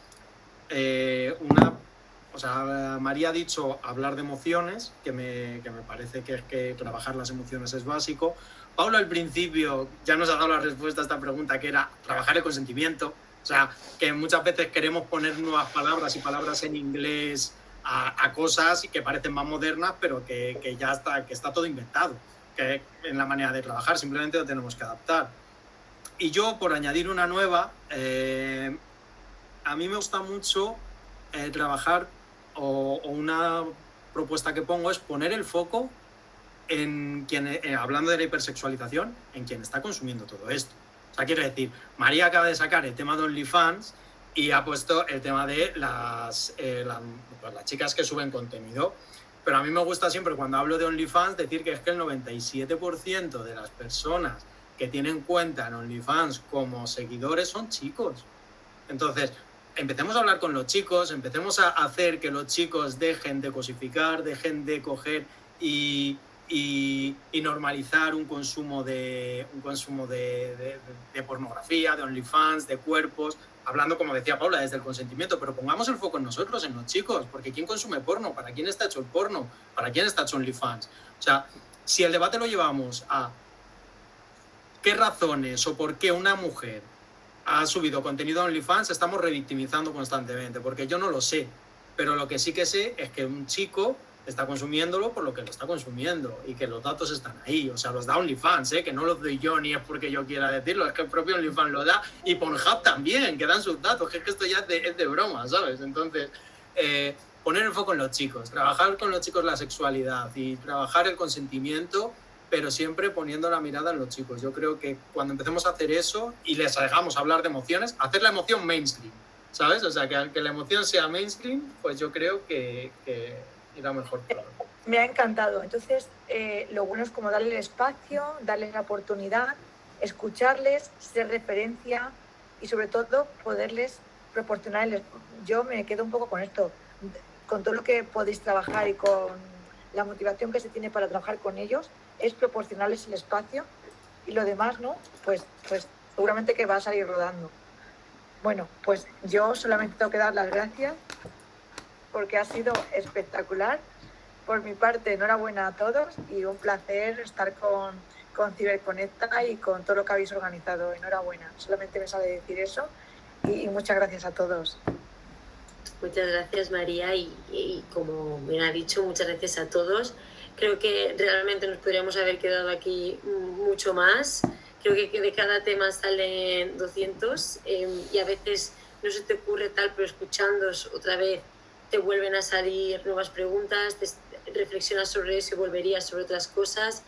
Speaker 4: María ha dicho hablar de emociones, que me parece que trabajar las emociones es básico. Paula al principio ya nos ha dado la respuesta a esta pregunta, que era trabajar el consentimiento. O sea, que muchas veces queremos poner nuevas palabras y palabras en inglés a cosas que parecen más modernas, pero que ya está todo inventado, que en la manera de trabajar, simplemente lo tenemos que adaptar. Y yo, por añadir una nueva, a mí me gusta mucho trabajar, o una propuesta que pongo es poner el foco en quien, hablando de la hipersexualización, en quien está consumiendo todo esto. O sea, quiero decir, María acaba de sacar el tema de OnlyFans y ha puesto el tema de las chicas que suben contenido. Pero a mí me gusta siempre, cuando hablo de OnlyFans, decir que es que el 97% de las personas que tienen cuenta en OnlyFans como seguidores son chicos. Entonces, empecemos a hablar con los chicos, empecemos a hacer que los chicos dejen de cosificar, dejen de coger y normalizar un consumo de pornografía, de OnlyFans, de cuerpos, hablando, como decía Paula, desde el consentimiento, pero pongamos el foco en nosotros, en los chicos, porque ¿quién consume porno? ¿Para quién está hecho el porno? ¿Para quién está hecho OnlyFans? O sea, si el debate lo llevamos a qué razones o por qué una mujer ha subido contenido a OnlyFans, estamos revictimizando constantemente, porque yo no lo sé, pero lo que sí que sé es que un chico está consumiéndolo por lo que lo está consumiendo y que los datos están ahí, o sea, los da OnlyFans, que no los doy yo ni es porque yo quiera decirlo, es que el propio OnlyFans lo da, y Pornhub también, que dan sus datos, que es que esto ya es de broma, ¿sabes? Entonces, poner el foco en los chicos, trabajar con los chicos la sexualidad y trabajar el consentimiento, pero siempre poniendo la mirada en los chicos. Yo creo que cuando empecemos a hacer eso y les dejamos hablar de emociones, hacer la emoción mainstream, ¿sabes? O sea, que la emoción sea mainstream, pues yo creo que irá mejor.
Speaker 1: Me ha encantado. Entonces, lo bueno es como darle el espacio, darles la oportunidad, escucharles, ser referencia y sobre todo poderles proporcionar yo me quedo un poco con esto, con todo lo que podéis trabajar y con la motivación que se tiene para trabajar con ellos, es proporcionarles el espacio y lo demás, ¿no? Pues seguramente que va a salir rodando. Bueno, pues yo solamente tengo que dar las gracias porque ha sido espectacular. Por mi parte, enhorabuena a todos y un placer estar con Ciberconecta y con todo lo que habéis organizado. Enhorabuena, solamente me sale decir eso y muchas gracias a todos.
Speaker 6: Muchas gracias, María, y como me ha dicho, muchas gracias a todos. Creo que realmente nos podríamos haber quedado aquí mucho más. Creo que de cada tema salen 200 y a veces no se te ocurre tal, pero escuchándos otra vez te vuelven a salir nuevas preguntas, te reflexionas sobre eso y volverías sobre otras cosas.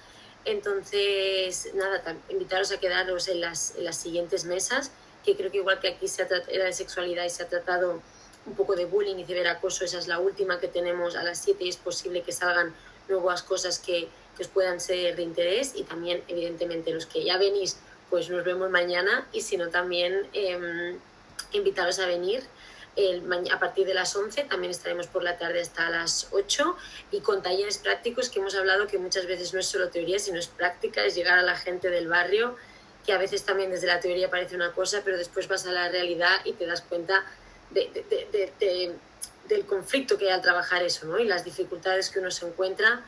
Speaker 6: Entonces, nada, invitaros a quedaros en las siguientes mesas, que creo que igual que aquí era de sexualidad y se ha tratado un poco de bullying y ciberacoso, esa es la última que tenemos a las 7 y es posible que salgan nuevas cosas que os puedan ser de interés, y también evidentemente los que ya venís, pues nos vemos mañana, y si no también invitaros a venir a partir de las 11, también estaremos por la tarde hasta las 8 y con talleres prácticos que hemos hablado que muchas veces no es solo teoría sino es práctica, es llegar a la gente del barrio, que a veces también desde la teoría parece una cosa pero después vas a la realidad y te das cuenta del conflicto que hay al trabajar eso, ¿no? Y las dificultades que uno se encuentra,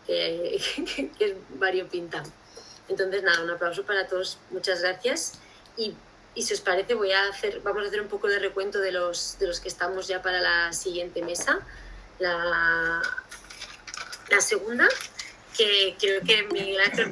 Speaker 6: que es variopinta. Entonces nada, un aplauso para todos, muchas gracias, y si os parece vamos a hacer un poco de recuento de los que estamos ya para la siguiente mesa, la segunda, que creo que Miguel Ángel